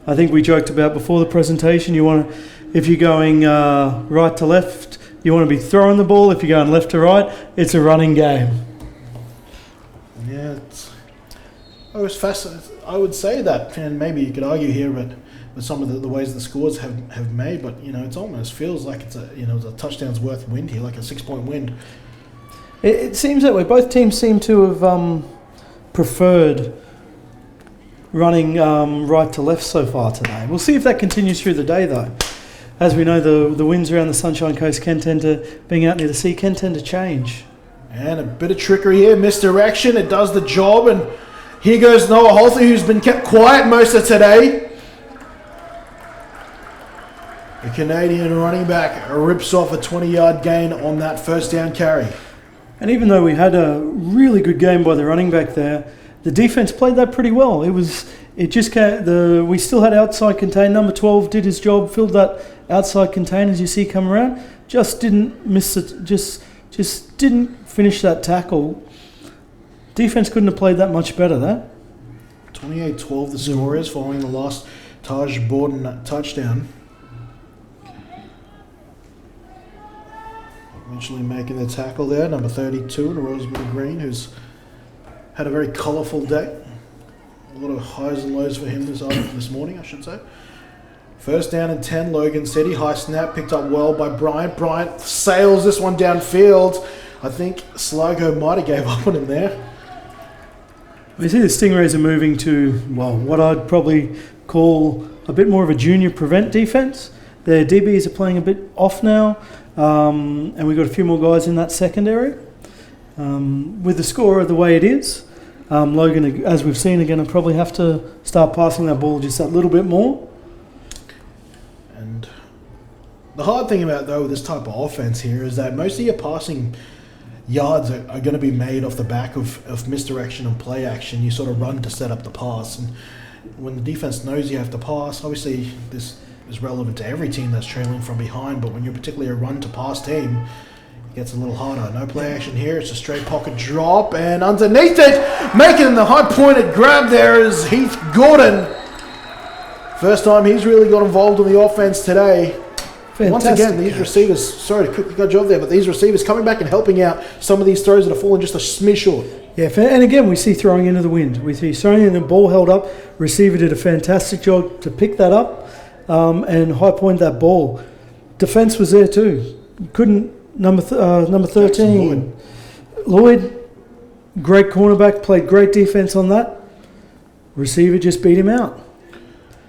I think we joked about before the presentation, if you're going right to left, you want to be throwing the ball. If you're going left to right, it's a running game. Yeah, I was fascinated. I would say that, and maybe you could argue here, but with some of the ways the scores have made, but it almost feels like it's a touchdown's worth wind here, like a 6-point wind. It seems that way. Both teams seem to have preferred running right to left so far today. We'll see if that continues through the day, though. As we know, the winds around the Sunshine Coast being out near the sea, can tend to change. And a bit of trickery here, misdirection. It does the job, and here goes Noah Holthy, who's been kept quiet most of today. The Canadian running back rips off a 20-yard gain on that first down carry. And even though we had a really good game by the running back there, the defense played that pretty well. We still had outside contain. Number 12 did his job, filled that outside contain as you see come around. Just didn't miss it. Just didn't finish that tackle. Defense couldn't have played that much better there. 28-12 the score is following the last Taj Borden touchdown. Eventually making the tackle there, number 32 in Rosewood Green, who's had a very colourful day. A lot of highs and lows for him this morning, I should say. First down and 10, Logan City. High snap, picked up well by Bryant. Bryant sails this one downfield. I think Sligo might have gave up on him there. We see the Stingrays are moving to, what I'd probably call a bit more of a junior prevent defence. Their DBs are playing a bit off now, and we've got a few more guys in that secondary. With the score the way it is, Logan, as we've seen, are going to probably have to start passing that ball just a little bit more. And the hard thing about, though, this type of offense here is that most of your passing yards are going to be made off the back of misdirection and play action. You sort of run to set up the pass, and when the defense knows you have to pass, obviously is relevant to every team that's trailing from behind, but when you're particularly a run-to-pass team, it gets a little harder. No play action here. It's a straight pocket drop, and underneath it, making the high-pointed grab there is Heath Gordon. First time he's really got involved in the offense today. Fantastic Once again, these catch. receivers, sorry to quickly cut you off there, but these receivers coming back and helping out some of these throws that are falling just a smidge short. Yeah, and again, we see throwing into the wind. We see throwing in the ball held up. Receiver did a fantastic job to pick that up and high point that ball. Defense was there too. Couldn't, number 13. Lloyd, great cornerback, played great defense on that. Receiver just beat him out.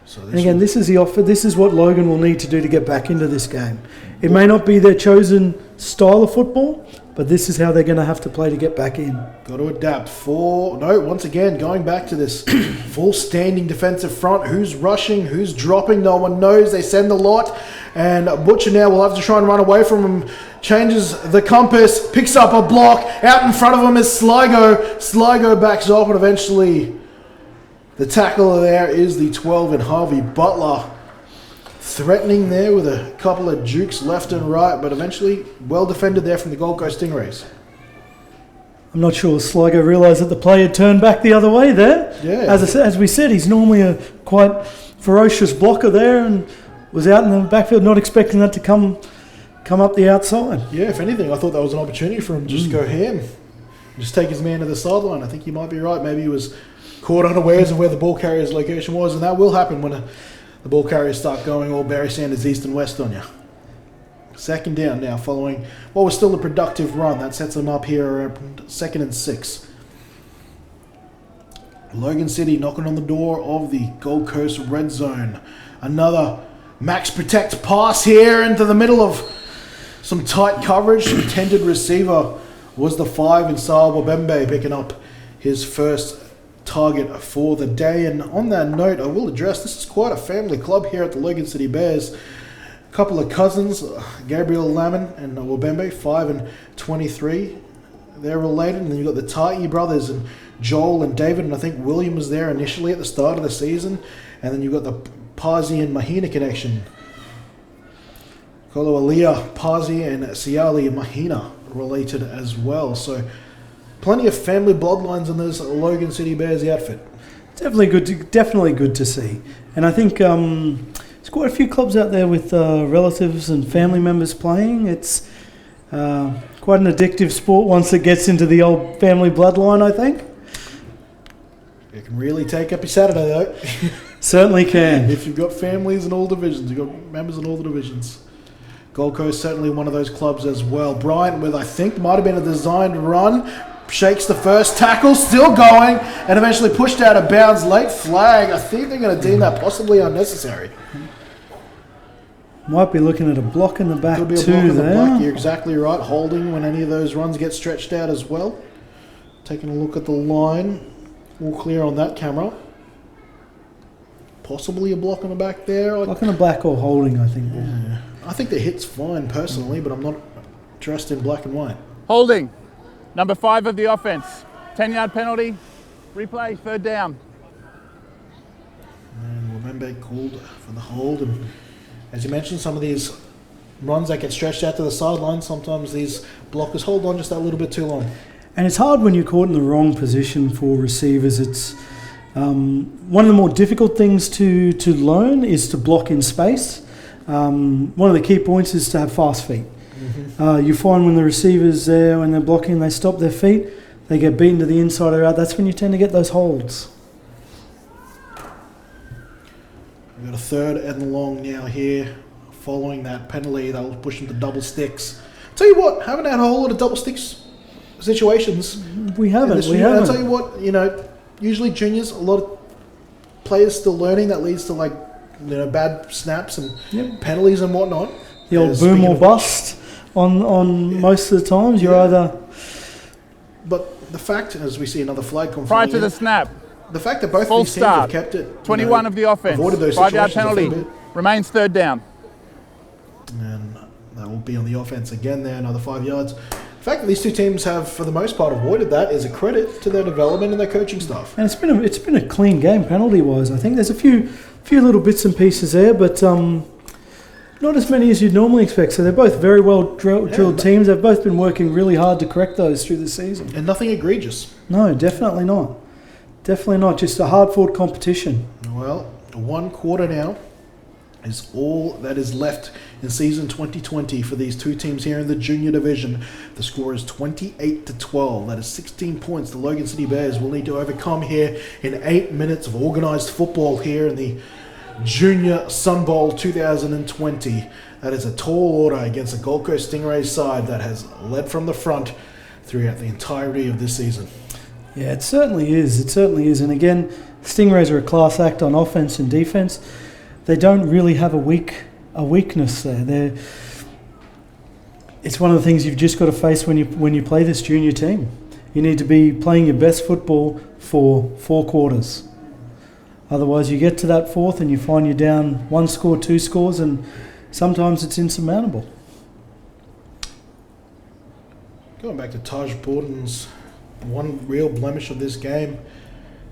So And again, this is the offer. This is what Logan will need to do to get back into this game. It may not be their chosen style of football, but this is how they're going to have to play to get back in. got to adapt. Once again, going back to this full standing defensive front. Who's rushing? Who's dropping? No one knows. They send a lot. And Butcher now will have to try and run away from him. Changes the compass. Picks up a block. Out in front of him is Sligo. Sligo backs off, and eventually the tackler there is the 12 in Harvey Butler. Threatening there with a couple of jukes left and right, but eventually well defended there from the Gold Coast Stingrays. I'm not sure Sligo realised that the play had turned back the other way there. Yeah. As we said, he's normally a quite ferocious blocker there and was out in the backfield not expecting that to come up the outside. Yeah, if anything, I thought that was an opportunity for him to just go ham. Just take his man to the sideline. I think you might be right. Maybe he was caught unawares of where the ball carrier's location was, and that will happen when the ball carriers start going all Barry Sanders east and west on you. Second down now, following what was still a productive run. That sets them up here around 2nd and 6. Logan City knocking on the door of the Gold Coast red zone. Another max protect pass here into the middle of some tight coverage. Intended receiver was the 5 in Sal Wabembe, picking up his first target for the day. And on that note, I will address, this is quite a family club here at the Logan City Bears. A couple of cousins, Gabriel Lamon and Wabembe, 5 and 23. They're related. And then you've got the Tai'i brothers and Joel and David, and I think William was there initially at the start of the season. And then you've got the Parsi and Mahina connection. Kolo Aliyah, Parsi and Siali Mahina related as well. So plenty of family bloodlines in this Logan City Bears outfit. Definitely good to see. And I think there's quite a few clubs out there with relatives and family members playing. It's quite an addictive sport once it gets into the old family bloodline, I think. It can really take up your Saturday though. Certainly can. If you've got families in all divisions, you've got members in all the divisions. Gold Coast certainly one of those clubs as well. Bryant with, I think, might have been a designed run. Shakes the first tackle, still going, and eventually pushed out of bounds. Late flag. I think they're going to deem that possibly unnecessary. Might be looking at a block in the back Could be a too block in the there. back. You're exactly right. Holding when any of those runs get stretched out as well. Taking a look at the line. All clear on that camera. Possibly a block in the back there. Block in the back or holding, I think. Yeah. I think the hit's fine personally, but I'm not dressed in black and white. Holding. Number 5 of the offense. 10-yard penalty. Replay, 3rd down. And Wabembe called for the hold. And as you mentioned, some of these runs that get stretched out to the sideline, sometimes these blockers hold on just that little bit too long. And it's hard when you're caught in the wrong position for receivers. It's one of the more difficult things to learn is to block in space. One of the key points is to have fast feet. You find when the receiver's there, when they're blocking, they stop their feet, they get beaten to the inside or out. That's when you tend to get those holds. We've got a 3rd and long now here. Following that penalty, they'll push them to double sticks. Tell you what, haven't had a whole lot of double sticks situations. We haven't. I'll tell you what, usually juniors, a lot of players still learning. That leads to bad snaps and penalties and whatnot. The old boom or bust on most of the times. You're either... But the fact, as we see another flag come Prior from to the snap. the fact that both False these teams have start. kept it. 21 of the offense. Avoided those 5-yard situations a fair penalty. bit. Remains 3rd down. And that will be on the offense again there, another 5 yards. The fact that these two teams have, for the most part, avoided that is a credit to their development and their coaching staff. And it's been a clean game penalty-wise. I think there's a few few little bits and pieces there, but not as many as you'd normally expect. So they're both very well drilled teams. They've both been working really hard to correct those through the season. And nothing egregious. No, definitely not. Definitely not. Just a hard-fought competition. Well, 1 quarter now is all that is left in season 2020 for these two teams here in the junior division. The score is 28-12. That is 16 points the Logan City Bears will need to overcome here in 8 minutes of organised football here in the Junior Sun Bowl 2020. That is a tall order against the Gold Coast Stingrays side that has led from the front throughout the entirety of this season. Yeah, it certainly is. It certainly is. And again, Stingrays are a class act on offense and defense. They don't really have a weakness there. It's one of the things you've just got to face when you play this junior team. You need to be playing your best football for 4 quarters. Otherwise, you get to that fourth and you find you're down 1 score, 2 scores, and sometimes it's insurmountable. Going back to Taj Borden's one real blemish of this game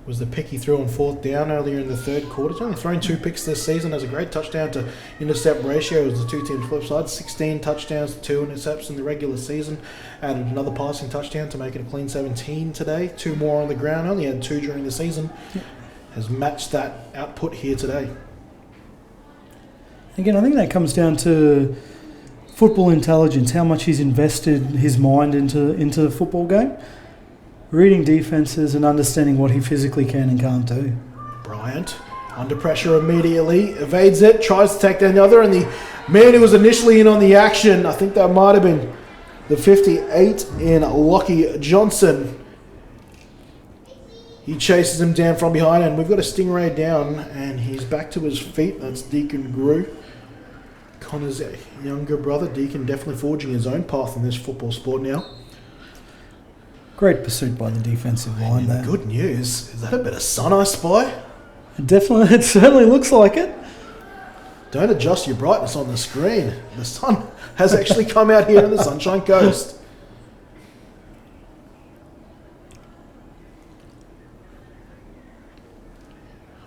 was the pick he threw on 4th down earlier in the 3rd quarter. He's only thrown 2 picks this season. Has a great touchdown to intercept ratio as the two teams flip sides. 16 touchdowns, 2 intercepts in the regular season. Added another passing touchdown to make it a clean 17 today. 2 more on the ground. Only had 2 during the season. Has matched that output here today. Again, I think that comes down to football intelligence, how much he's invested his mind into the football game. Reading defences and understanding what he physically can and can't do. Bryant, under pressure immediately, evades it, tries to take down the other, and the man who was initially in on the action, I think that might have been the 58 in Lockie Johnson. He chases him down from behind, and we've got a Stingray down, and he's back to his feet. That's Deacon Grew. Connor's younger brother. Deacon definitely forging his own path in this football sport now. Great pursuit by the defensive line there. Good news. Is that a bit of sun I spy? Definitely, it certainly looks like it. Don't adjust your brightness on the screen. The sun has actually come out here in the Sunshine Coast.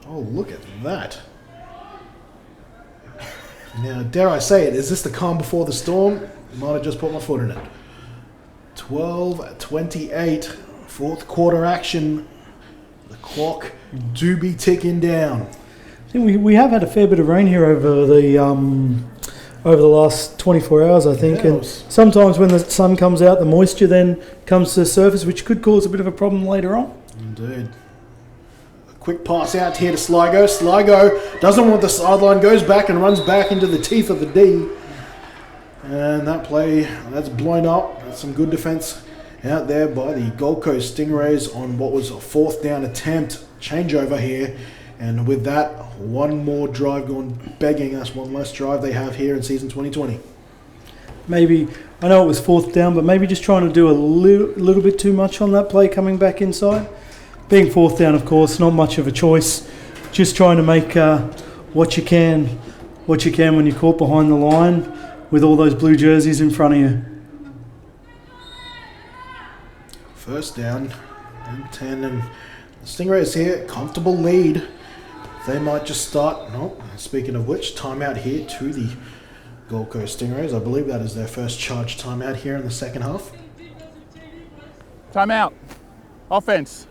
Oh, look at that. Now, dare I say it, is this the calm before the storm? Might have just put my foot in it. 12:28, 4th quarter action. The clock do be ticking down. I think we have had a fair bit of rain here over the last 24 hours, I think. And sometimes when the sun comes out, the moisture then comes to the surface, which could cause a bit of a problem later on. Indeed. A quick pass out here to Sligo. Sligo doesn't want the sideline, goes back and runs back into the teeth of the D. And that play, that's blown up. That's some good defense out there by the Gold Coast Stingrays on what was a 4th down attempt. Changeover here. And with that, one more drive going begging us. One less drive they have here in season 2020. Maybe, I know it was 4th down, but maybe just trying to do a little bit too much on that play coming back inside. Being 4th down, of course, not much of a choice. Just trying to make what you can when you're caught behind the line with all those blue jerseys in front of you. 1st down and 10, and the Stingrays here, comfortable lead. They might just start. No, speaking of which, timeout here to the Gold Coast Stingrays. I believe that is their first charge timeout here in the 2nd half. Timeout. Offense.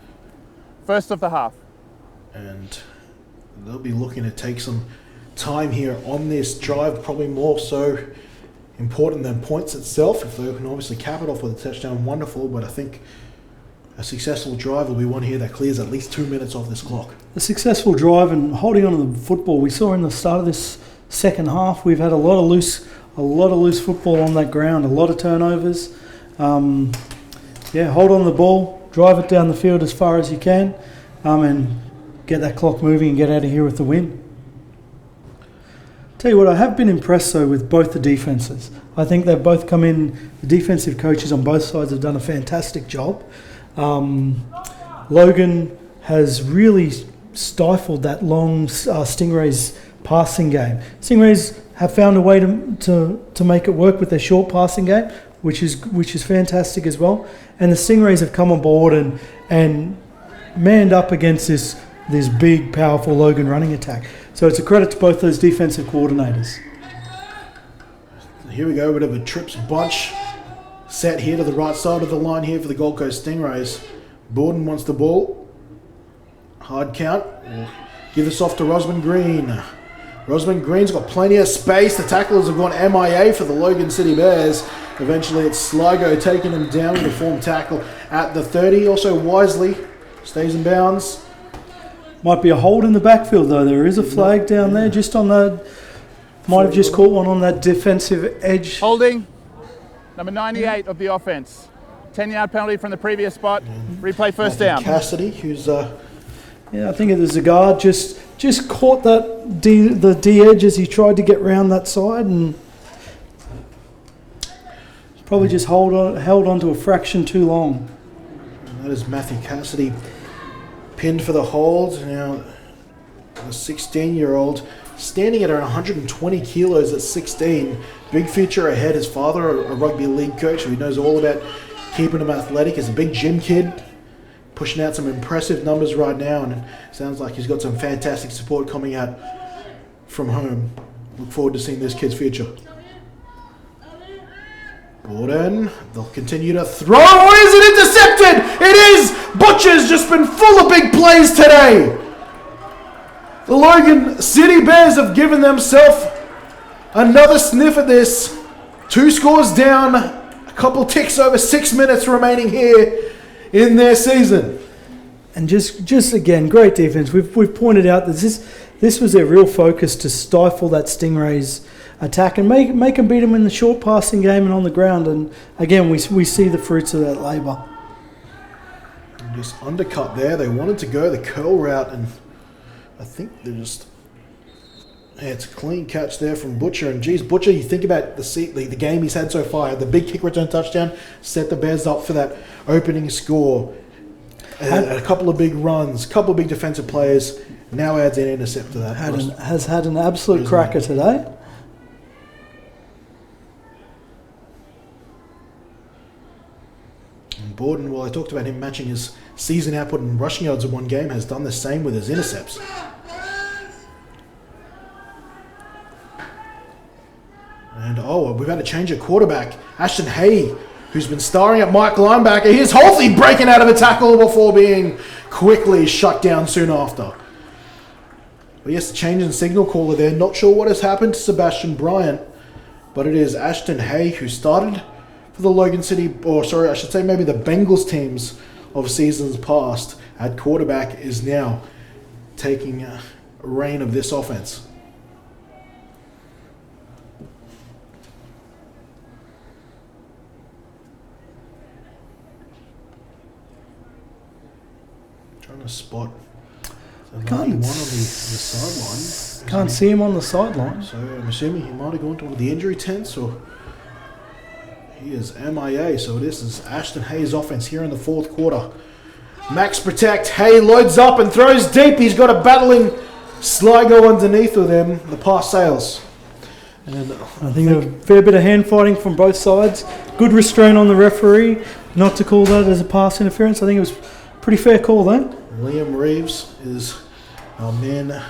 1st of the half. And they'll be looking to take some time here on this drive, probably more so important than points itself. If they can obviously cap it off with a touchdown, wonderful, but I think a successful drive will be one here that clears at least 2 minutes off this clock. A successful drive and holding on to the football. We saw in the start of this 2nd half, we've had a lot of loose football on that ground, a lot of turnovers. Hold on the ball, drive it down the field as far as you can, and get that clock moving and get out of here with the win. Tell you what, I have been impressed though with both the defences. I think they've both come in, the defensive coaches on both sides have done a fantastic job. Logan has really stifled that long Stingrays passing game. Stingrays have found a way to make it work with their short passing game, which is fantastic as well. And the Stingrays have come on board and manned up against this big, powerful Logan running attack. So it's a credit to both those defensive coordinators. Here we go, bit of a trips bunch set here to the right side of the line here for the Gold Coast Stingrays. Borden wants the ball. Hard count. We'll give this off to Rosman Green. Rosman Green's got plenty of space. The tacklers have gone MIA for the Logan City Bears. Eventually it's Sligo taking him down with a form tackle at the 30. Also Wisely stays in bounds. Might be a hold in the backfield though. There is a flag down there just on the... Might have just caught one on that defensive edge. Holding. Number 98 of the offense. 10-yard penalty from the previous spot. Replay first down. Cassidy, who's... Yeah, I think it was a guard just caught that the D edge as he tried to get round that side and probably just held on to a fraction too long. That is Matthew Cassidy pinned for the hold. Now, the 16-year-old standing at around 120 kilos at 16. Big future ahead. His father, a rugby league coach who knows all about keeping him athletic, is a big gym kid. Pushing out some impressive numbers right now, and it sounds like he's got some fantastic support coming out from home. Look forward to seeing this kid's future. Borden, they'll continue to throw. Is it intercepted? It is! Butcher's just been full of big plays today. The Logan City Bears have given themselves another sniff at this. 2 scores down, a couple ticks over 6 minutes remaining here in their season. And just again, great defense. We've pointed out that this was their real focus, to stifle that Stingrays attack and make them beat them in the short passing game and on the ground. And again, we see the fruits of that labour. Just undercut there. They wanted to go the curl route, and I think they're just... Yeah, it's a clean catch there from Butcher. And geez, Butcher, you think about the game he's had so far. The big kick return touchdown set the Bears up for that opening score. A couple of big runs, a couple of big defensive players. Now adds an intercept to that. Has had an absolute cracker today. And Borden, well, I talked about him matching his season output in rushing yards in one game, has done the same with his intercepts. And we've had to change a quarterback. Ashton Hay, who's been starring at Mike linebacker. Here's Holthy breaking out of a tackle before being quickly shut down soon after. But yes, change in signal caller there. Not sure what has happened to Sebastian Bryant, but it is Ashton Hay who started for the Logan City, or sorry, I should say maybe the Bengals teams of seasons past at quarterback, is now taking reign of this offense. Trying to spot the 91 on the sideline. Can't see him on the sideline. So I'm assuming he might have gone to the injury tents, or he is MIA. So this is Ashton Hay's offense here in the fourth quarter. Max protect. Hay loads up and throws deep. He's got a battling Sligo underneath with him. The pass sails. And I think a fair bit of hand fighting from both sides. Good restraint on the referee not to call that as a pass interference. I think it was a pretty fair call then. Liam Reeves is our man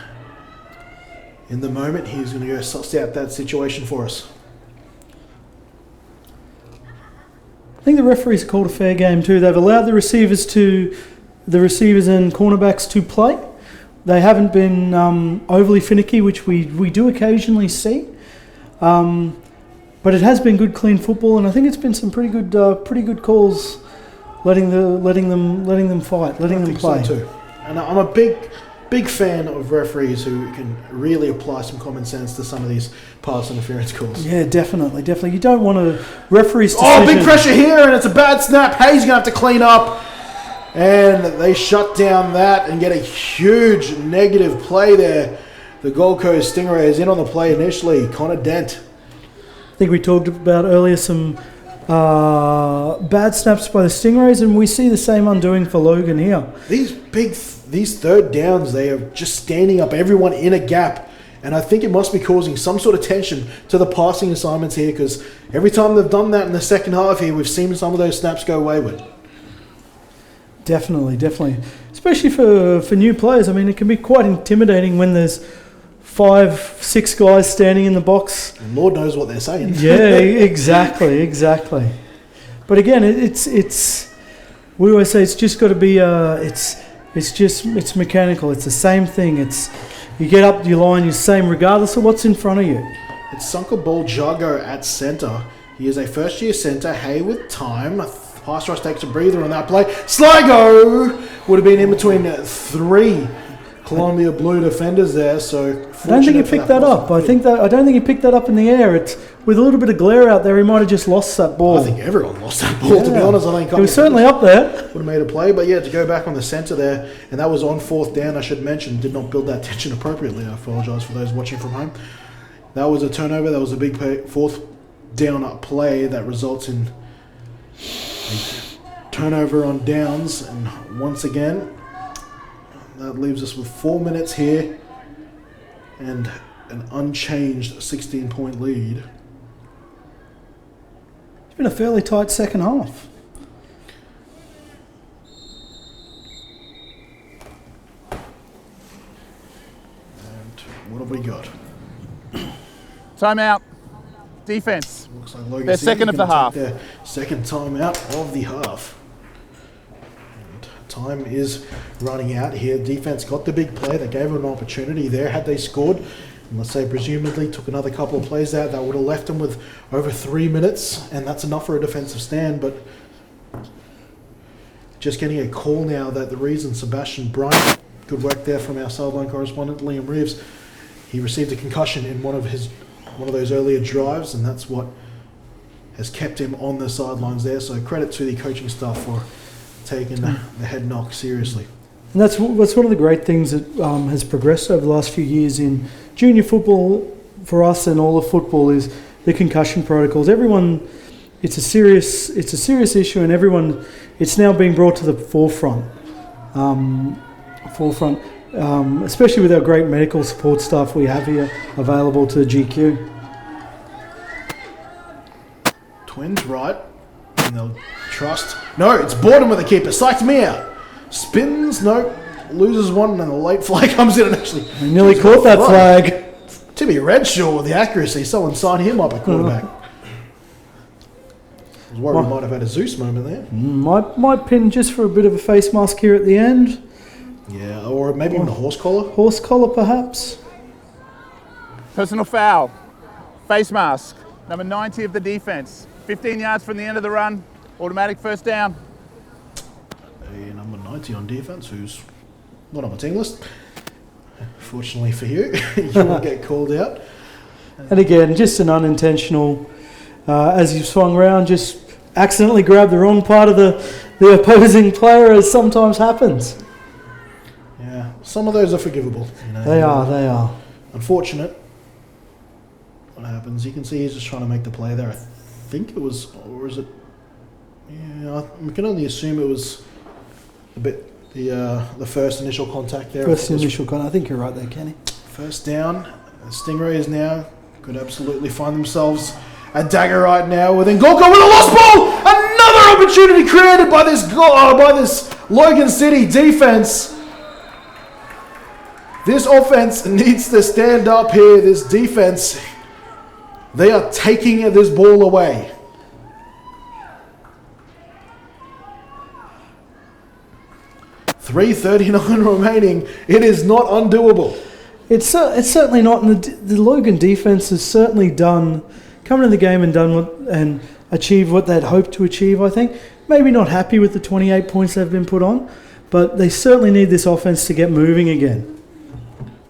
in the moment. He's going to go suss out that situation for us. I think the referees called a fair game too. They've allowed the receivers and cornerbacks to play. They haven't been overly finicky, which we do occasionally see. But it has been good, clean football, and I think it's been some pretty good calls, letting them fight, letting them play. So too. And I'm a big fan of referees who can really apply some common sense to some of these pass interference calls. Yeah, definitely. You don't want to referees. Big pressure here, and it's a bad snap. Hayes gonna have to clean up, and they shut down that and get a huge negative play there. The Gold Coast Stingrays in on the play initially. Connor Dent. I think we talked about earlier some bad snaps by the Stingrays, and we see the same undoing for Logan here. These third downs, they are just standing up everyone in a gap, and I think it must be causing some sort of tension to the passing assignments here, because every time they've done that in the second half here, we've seen some of those snaps go wayward. Definitely. Especially for new players. I mean, it can be quite intimidating when there's 5, 6 guys standing in the box. And Lord knows what they're saying. Yeah, exactly. But again, it's we always say it's just got to be it's mechanical. It's the same thing. It's you get up your line, you're the same regardless of what's in front of you. It's Sunker Ball Jago at centre. He is a first-year centre. Hay with time. Pass rush takes a breather on that play. Sligo would have been in between 3 Columbia Blue defenders there. So I don't think he picked that up. I don't think he picked that up in the air. It's with a little bit of glare out there. He might have just lost that ball. I think everyone lost that ball. To be honest, I think it was certainly up there. Would have made a play, but yeah, to go back on the centre there, and that was on 4th down. I should mention, did not build that tension appropriately. I apologise for those watching from home. That was a turnover. That was a big 4th down play that results in a turnover on downs, and once again, that leaves us with 4 minutes here and an unchanged 16-point lead. It's been a fairly tight second half. And what have we got? Timeout. Defense. Looks like Logan Their City second of the gonna half. take their second timeout of the half. And time is running out here. Defense got the big play. They gave them an opportunity there. Had they scored, and let's say presumably took another couple of plays out, that would have left them with over 3 minutes, and that's enough for a defensive stand. But just getting a call now that the reason Sebastian Bryant, good work there from our sideline correspondent Liam Reeves, he received a concussion in one of those earlier drives, and that's what has kept him on the sidelines there. So credit to the coaching staff for taking the head knock seriously. And that's one of the great things that has progressed over the last few years in junior football for us and all of football is the concussion protocols. Everyone, it's a serious issue, and it's now being brought to the forefront. Especially with our great medical support staff we have here available to GQ. Twins right, and they'll trust. No, it's Boredom with the keeper. Psyched me out. Spins, no, loses one, and the late flag comes in and actually... I nearly caught that flag. Timmy Redshaw with the accuracy. Someone signed him up at quarterback. I was worried we might have had a Zeus moment there. Might pin just for a bit of a face mask here at the end. Yeah, or maybe even a horse collar. Horse collar, perhaps. Personal foul. Face mask. Number 90 of the defense. 15 yards from the end of the run. Automatic first down. A number 90 on defense who's not on my team list. Fortunately for you, you won't get called out. And again, just an unintentional, as you swung around, just accidentally grabbed the wrong part of the opposing player, as sometimes happens. Yeah, some of those are forgivable. You know, They are. Unfortunate. What happens? You can see he's just trying to make the play there. I think it was, or is it? Yeah, I can only assume it was a bit the first initial contact there. I think you're right there, Kenny. First down. The Stingrays now could absolutely find themselves a dagger right now within Golko with a lost ball. Another opportunity created by this Logan City defense. This offense needs to stand up here. This defense, they are taking this ball away. .339 remaining. It is not undoable. It's certainly not. And the Logan defense has certainly come into the game and achieved what they'd hoped to achieve, I think. Maybe not happy with the 28 points they've been put on, but they certainly need this offense to get moving again.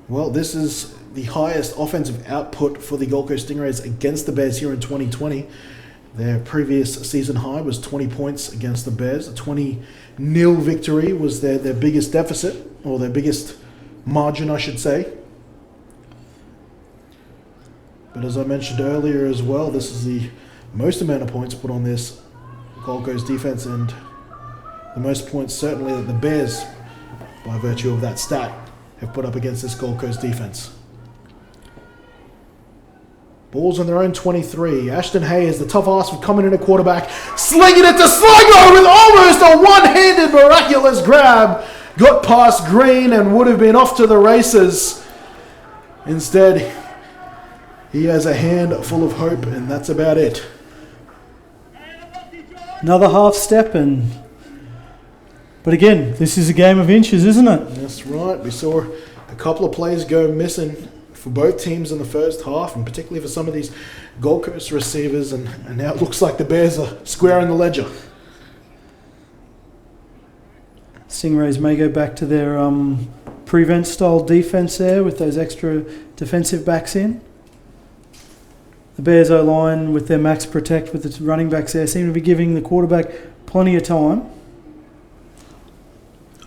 Well, this is the highest offensive output for the Gold Coast Stingrays against the Bears here in 2020. Their previous season high was 20 points against the Bears. A 20-0 victory was their biggest deficit, or their biggest margin, I should say. But as I mentioned earlier as well, this is the most amount of points put on this Gold Coast defense, and the most points certainly that the Bears, by virtue of that stat, have put up against this Gold Coast defense. Balls on their own 23. Ashton Hayes, the tough ass for coming in at quarterback, slinging it to Sligo with almost a one-handed miraculous grab. Got past Green and would have been off to the races. Instead, he has a hand full of hope, and that's about it. Another half step, but again, this is a game of inches, isn't it? That's right. We saw a couple of plays go missing for both teams in the first half, and particularly for some of these Gold Coast receivers, and now it looks like the Bears are square in the ledger. Stingrays may go back to their prevent style defence there with those extra defensive backs in. The Bears O-line with their max protect with its running backs there seem to be giving the quarterback plenty of time.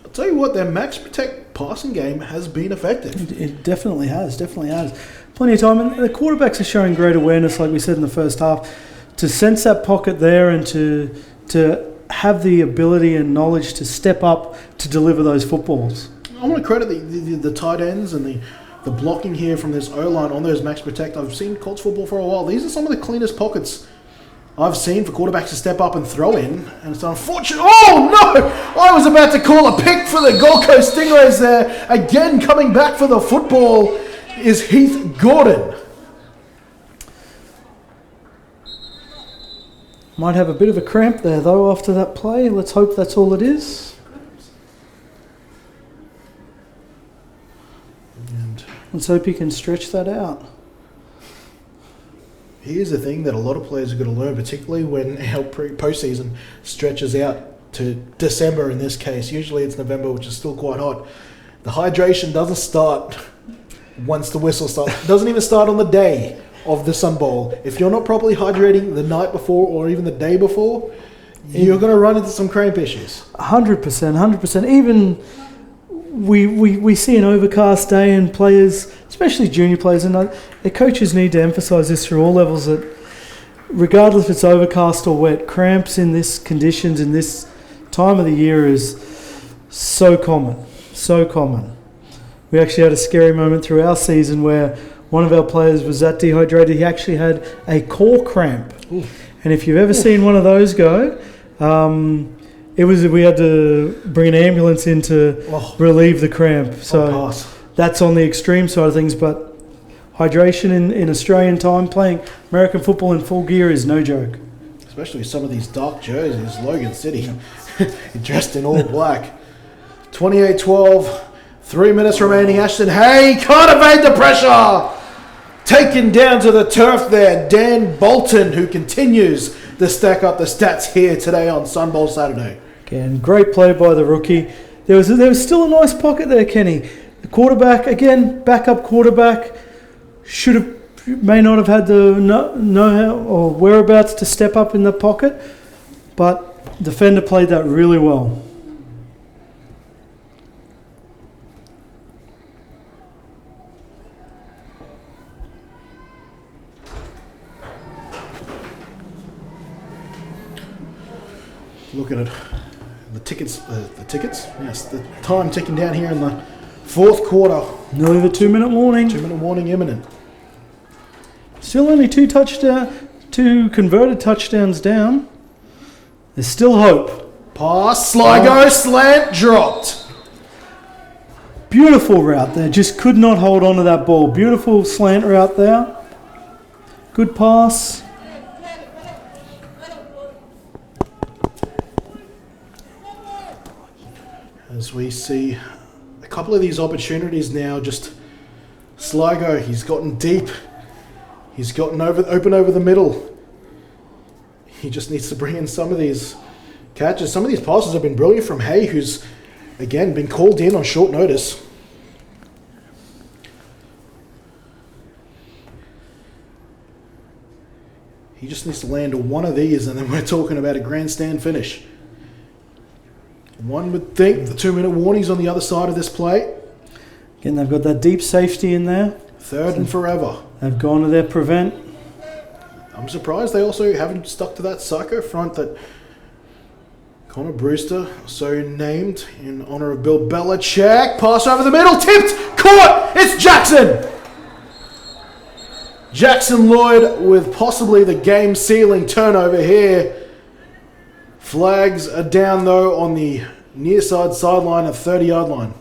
I'll tell you what, their max protect passing game has been effective. It definitely has. Plenty of time, and the quarterbacks are showing great awareness, like we said in the first half, to sense that pocket there and to have the ability and knowledge to step up to deliver those footballs. I want to credit the tight ends and the blocking here from this O-line on those max protect. I've seen Colts football for a while. These are some of the cleanest pockets I've seen for quarterbacks to step up and throw in. And it's unfortunate. Oh, no! I was about to call a pick for the Gold Coast Stingrays there. Again, coming back for the football is Heath Gordon. Might have a bit of a cramp there, though, after that play. Let's hope that's all it is. And Let's hope he can stretch that out. here's the thing that a lot of players are going to learn, particularly when our postseason stretches out to December in this case. Usually it's November, which is still quite hot. The hydration doesn't start once the whistle starts. It doesn't even start on the day of the Sun Bowl. If you're not properly hydrating the night before or even the day before, you're going to run into some cramp issues. 100%. Even we see an overcast day, and players, especially junior players, and the coaches need to emphasise this through all levels, that regardless if it's overcast or wet, cramps in this conditions in this time of the year is so common. We actually had a scary moment through our season where one of our players was that dehydrated he actually had a core cramp. Ooh. And if you've ever seen one of those go, we had to bring an ambulance in to relieve the cramp. So that's on the extreme side of things, but hydration in Australian time, playing American football in full gear is no joke. Especially some of these dark jerseys. Logan City, dressed in all black. 28-12, 3 minutes remaining. Ashton Hay can't evade the pressure. Taken down to the turf there. Dan Bolton, who continues to stack up the stats here today on Sun Bowl Saturday. Again, great play by the rookie. There was still a nice pocket there, Kenny. The quarterback, again, backup quarterback, may not have had the know-how or whereabouts to step up in the pocket, but defender played that really well. Look at it. The tickets. Yes, the time ticking down here in the fourth quarter. Nearly the 2 minute warning. 2 minute warning imminent. Still only two converted touchdowns down. There's still hope. Pass, Sligo, slant, dropped. Beautiful route there. Just could not hold on to that ball. Beautiful slant route there. Good pass. As we see a couple of these opportunities now, just Sligo, he's gotten deep. He's gotten open over the middle. He just needs to bring in some of these catches. Some of these passes have been brilliant from Hay, who's, again, been called in on short notice. He just needs to land one of these, and then we're talking about a grandstand finish. One would think the 2 minute warning's on the other side of this play. Again, they've got that deep safety in there. Third and forever. They've gone to their prevent. I'm surprised they also haven't stuck to that psycho front that Connor Brewster, so named in honor of Bill Belichick. Pass over the middle, tipped, caught. It's Jackson. Jackson Lloyd with possibly the game-sealing turnover here. Flags are down though on the near side sideline at 30-yard line.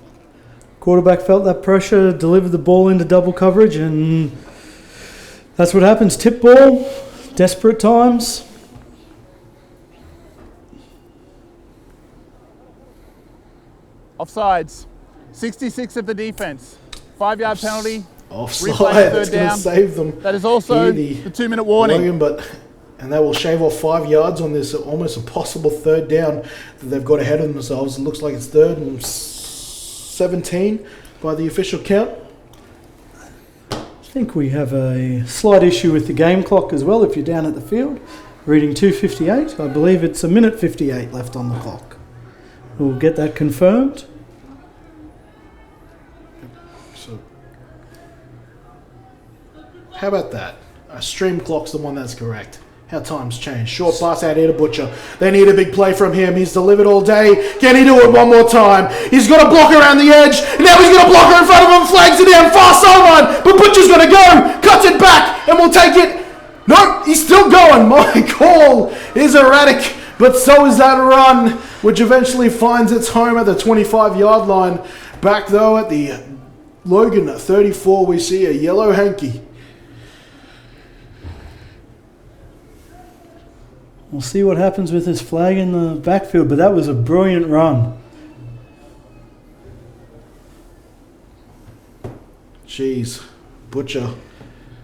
Quarterback felt that pressure, delivered the ball into double coverage, and that's what happens. Tip ball, desperate times. Offsides. 66 of the defence. 5-yard penalty. Offside. Replay, third It's going to down. save them. That is also Here, the 2-minute warning. Logan, and they will shave off 5 yards on this almost impossible third down that they've got ahead of themselves. It looks like it's 3rd and 17 by the official count. I think we have a slight issue with the game clock as well if you're down at the field. Reading 2:58. I believe it's 1:58 left on the clock. We'll get that confirmed. So, how about that? Stream clock's the one that's correct. How times change. Short pass out here to Butcher. They need a big play from him. He's delivered all day. Can he do it one more time? He's got a blocker around the edge. And now he's got a blocker in front of him. Flags it down. Far sideline. But Butcher's going to go. Cuts it back. And we'll take it. No, he's still going. My call is erratic. But so is that run, which eventually finds its home at the 25-yard line. Back, though, at the Logan 34, we see a yellow hanky. We'll see what happens with this flag in the backfield, but that was a brilliant run. Jeez, Butcher.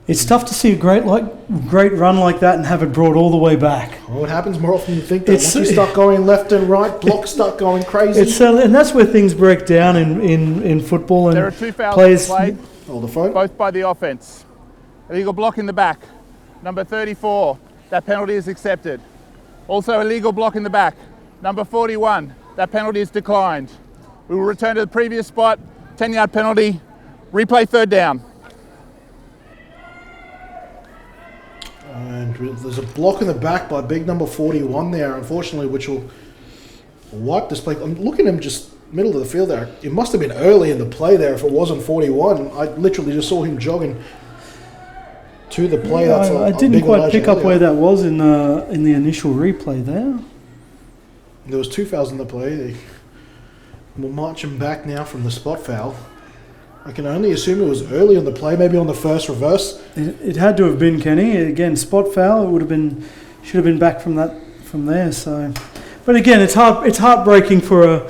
It's tough to see a great run like that and have it brought all the way back. Well, it happens more often than you think. That It's- once you start going left and right, blocks start going crazy. It's and that's where things break down in football. And There are 2 fouls players played, Hold the phone. both by the offence. Illegal block in the back. Number 34, that penalty is accepted. Also illegal block in the back. Number 41, that penalty is declined. We will return to the previous spot. 10-yard penalty. Replay, 3rd down. And there's a block in the back by big number 41 there, unfortunately, which will wipe this play. I'm looking at him just middle of the field there. It must have been early in the play there if it wasn't 41. I literally just saw him jogging to the play. That's I didn't big quite Elijah pick up Elliott. where that was in the initial replay there. There was 2 fouls in the play. They will march him back now from the spot foul. I can only assume it was early in the play, maybe on the first reverse. It had to have been, Kenny. Again, spot foul. It would have been, should have been back from there. So, but again, it's heartbreaking for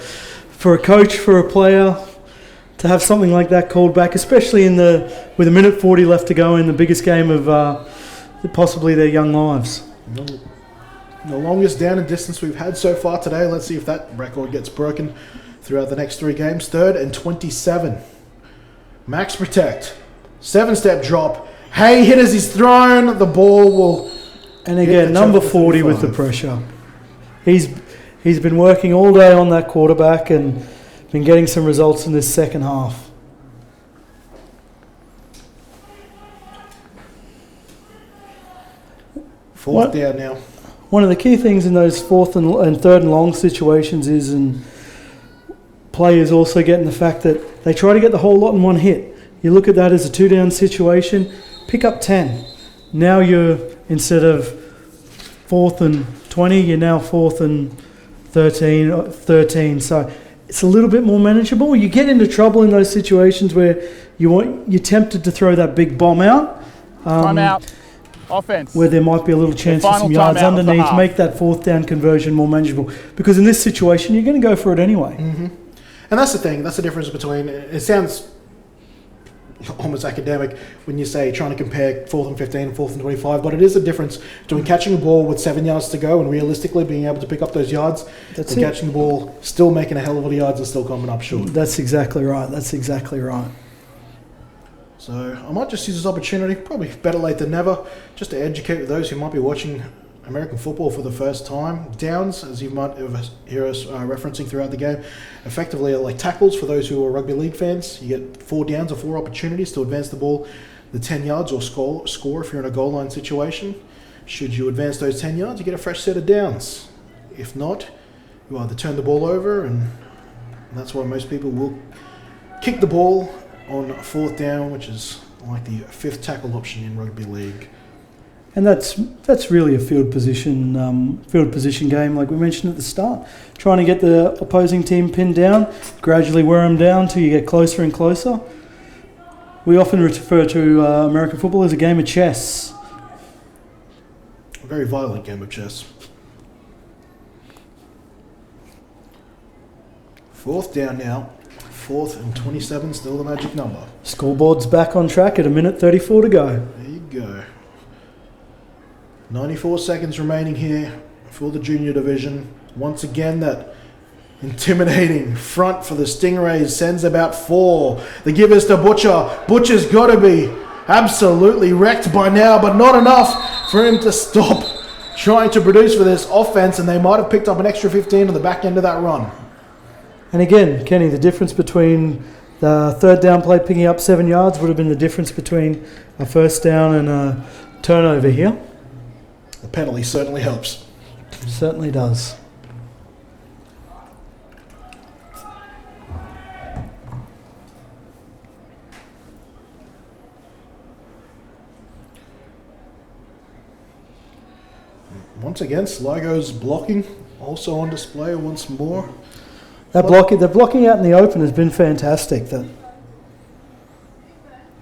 a coach, for a player, to have something like that called back, especially with 1:40 left to go in the biggest game of possibly their young lives. The longest down and distance we've had so far today. Let's see if that record gets broken throughout the next 3 games. 3rd and 27. Max protect. 7-step drop. Hay hit as he's thrown. The ball will... And hit again, the number chuck of 40 with the 35. pressure. He's been working all day on that quarterback and been getting some results in this second half. Fourth down now. One of the key things in those 4th and 3rd and long situations is, and players also getting the fact that they try to get the whole lot in one hit. You look at that as a 2-down situation, pick up 10. Now you're, instead of 4th and 20, you're now 4th and 13. So it's a little bit more manageable. You get into trouble in those situations where you're tempted to throw that big bomb out. Timeout. Offence. Where there might be a little chance for final some yards timeout of the underneath, half. make that 4th down conversion more manageable. Because in this situation, you're going to go for it anyway. And that's the thing. That's the difference between... It sounds almost academic when you say trying to compare 4th and 15 and 4th and 25, but it is a difference between catching a ball with 7 yards to go and realistically being able to pick up those yards That's and it. catching the ball, still making a hell of a lot of yards and still coming up short. That's exactly right. So I might just use this opportunity, probably better late than never, just to educate those who might be watching American football for the first time. Downs, as you might hear us referencing throughout the game, effectively are like tackles for those who are rugby league fans. You get 4 downs or 4 opportunities to advance the ball the 10 yards or score if you're in a goal line situation. Should you advance those 10 yards, you get a fresh set of downs. If not, you either turn the ball over, and that's why most people will kick the ball on 4th down, which is like the 5th tackle option in rugby league. And that's really a field position game, like we mentioned at the start. Trying to get the opposing team pinned down, gradually wear them down till you get closer and closer. We often refer to American football as a game of chess. A very violent game of chess. 4th down now. 4th and 27, still the magic number. Scoreboard's back on track at 1:34 to go. There you go. 94 seconds remaining here for the junior division. Once again, that intimidating front for the Stingrays sends about 4. They give us to Butcher. Butcher's got to be absolutely wrecked by now, but not enough for him to stop trying to produce for this offense, and they might have picked up an extra 15 on the back end of that run. And again, Kenny, the difference between the 3rd down play picking up 7 yards would have been the difference between a 1st down and a turnover here. The penalty certainly helps. It certainly does. Once again, Sligo's blocking also on display once more. The blocking out in the open has been fantastic. Down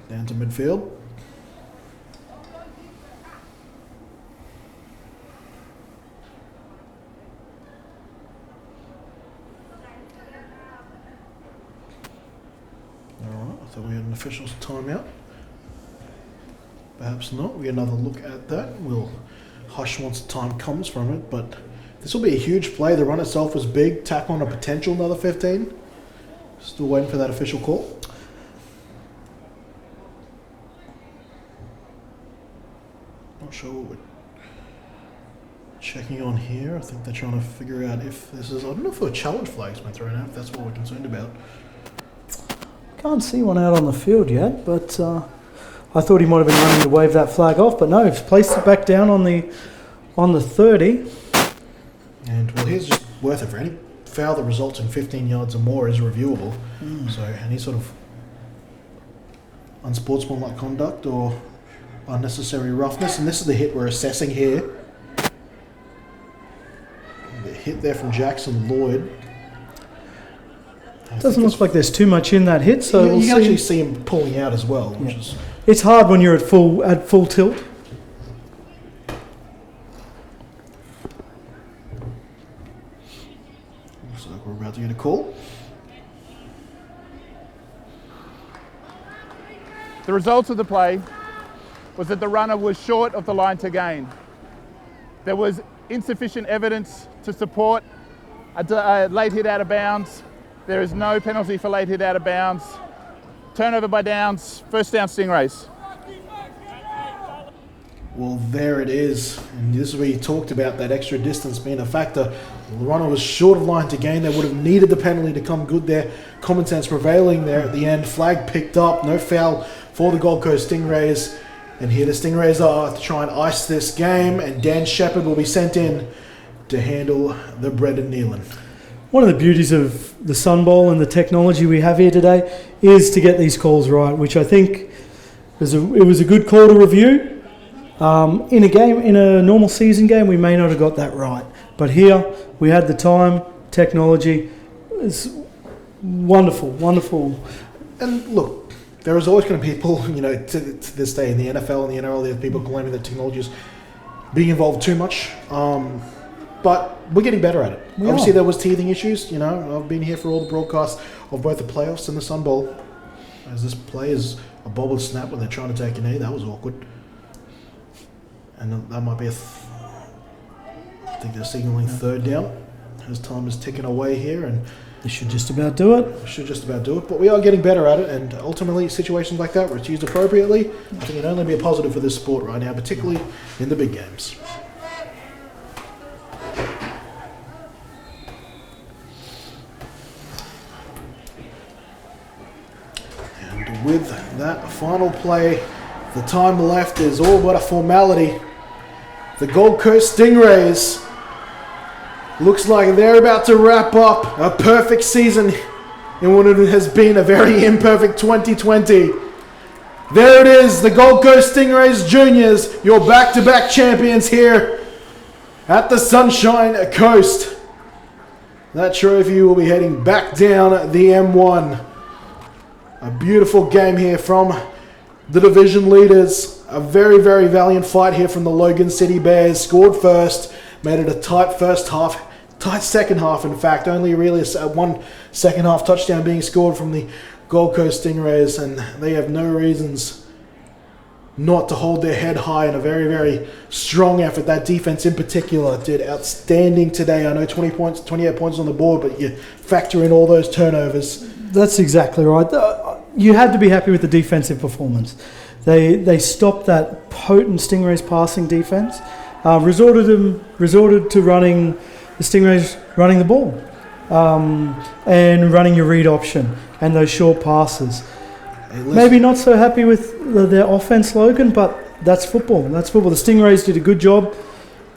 to midfield. Alright, I thought we had an official's timeout. Perhaps not. We get another look at that. We'll hush once the time comes from it, but this will be a huge play. The run itself was big. Tack on a potential another 15. Still waiting for that official call. Not sure what we're checking on here. I think they're trying to figure out if this is... I don't know if a challenge flag's been thrown out, if that's what we're concerned about. Can't see one out on the field yet, but I thought he might have been running to wave that flag off, but no, he's placed it back down on the 30. And well, here's just worth it for any foul that results in 15 yards or more is reviewable. So any sort of unsportsmanlike conduct or unnecessary roughness, and this is the hit we're assessing here. The hit there from Jackson Lloyd. Doesn't look like there's too much in that hit, so you we'll can see. actually see him pulling out as well, which is... It's hard when you're at full tilt. Looks like we're about to get a call. The results of the play was that the runner was short of the line to gain. There was insufficient evidence to support a late hit out of bounds. There is no penalty for late hit out of bounds. Turnover by downs, 1st down Stingrays. Well, there it is. And this is where you talked about that extra distance being a factor. The runner was short of line to gain. They would have needed the penalty to come good there. Common sense prevailing there at the end. Flag picked up. No foul for the Gold Coast Stingrays. And here the Stingrays are to try and ice this game. And Dan Shepherd will be sent in to handle the Brendan Nealon. One of the beauties of the Sun Bowl and the technology we have here today is to get these calls right, which I think it was a good call to review. In a normal season game, we may not have got that right. But here, we had the time, technology. It's wonderful, wonderful. And look, there is always going to be people, to this day in the NFL and the NRL, there's people claiming that technology is being involved too much. But we're getting better at it. Obviously, there was teething issues. I've been here for all the broadcasts of both the playoffs and the Sun Bowl. As this play is a bobbled snap when they're trying to take a knee, that was awkward. And that might be I think they're signaling 3rd down as time is ticking away here, and They should just about do it. we should just about do it. But we are getting better at it, and ultimately, situations like that where it's used appropriately, I think it can only be a positive for this sport right now, particularly in the big games. And with that final play, the time left is all but a formality. The Gold Coast Stingrays looks like they're about to wrap up a perfect season in what has been a very imperfect 2020. There it is, the Gold Coast Stingrays Juniors, your back-to-back champions here at the Sunshine Coast. That trophy will be heading back down the M1. A beautiful game here from the division leaders. A very, very valiant fight here from the Logan City Bears. Scored first, made it a tight first half, tight second half in fact. Only really one second half touchdown being scored from the Gold Coast Stingrays, and they have no reasons not to hold their head high in a very, very strong effort. That defense in particular did outstanding today. I know 28 points on the board, but you factor in all those turnovers. That's exactly right. You had to be happy with the defensive performance. They stopped that potent Stingrays passing defense, resorted to running the Stingrays running the ball, and running your read option and those short passes. Hey, listen. Maybe not so happy with their offense, Logan, but that's football. That's football. The Stingrays did a good job.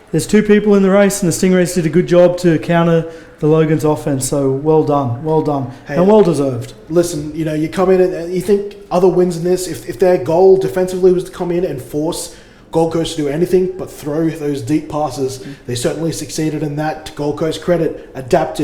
There's two people in the race, and the Stingrays did a good job to counter the Logan's offense. So well done, Hey, and well deserved. Listen, you come in and you think other wins in this, if their goal defensively was to come in and force Gold Coast to do anything but throw those deep passes, they certainly succeeded in that. To Gold Coast credit, adapted.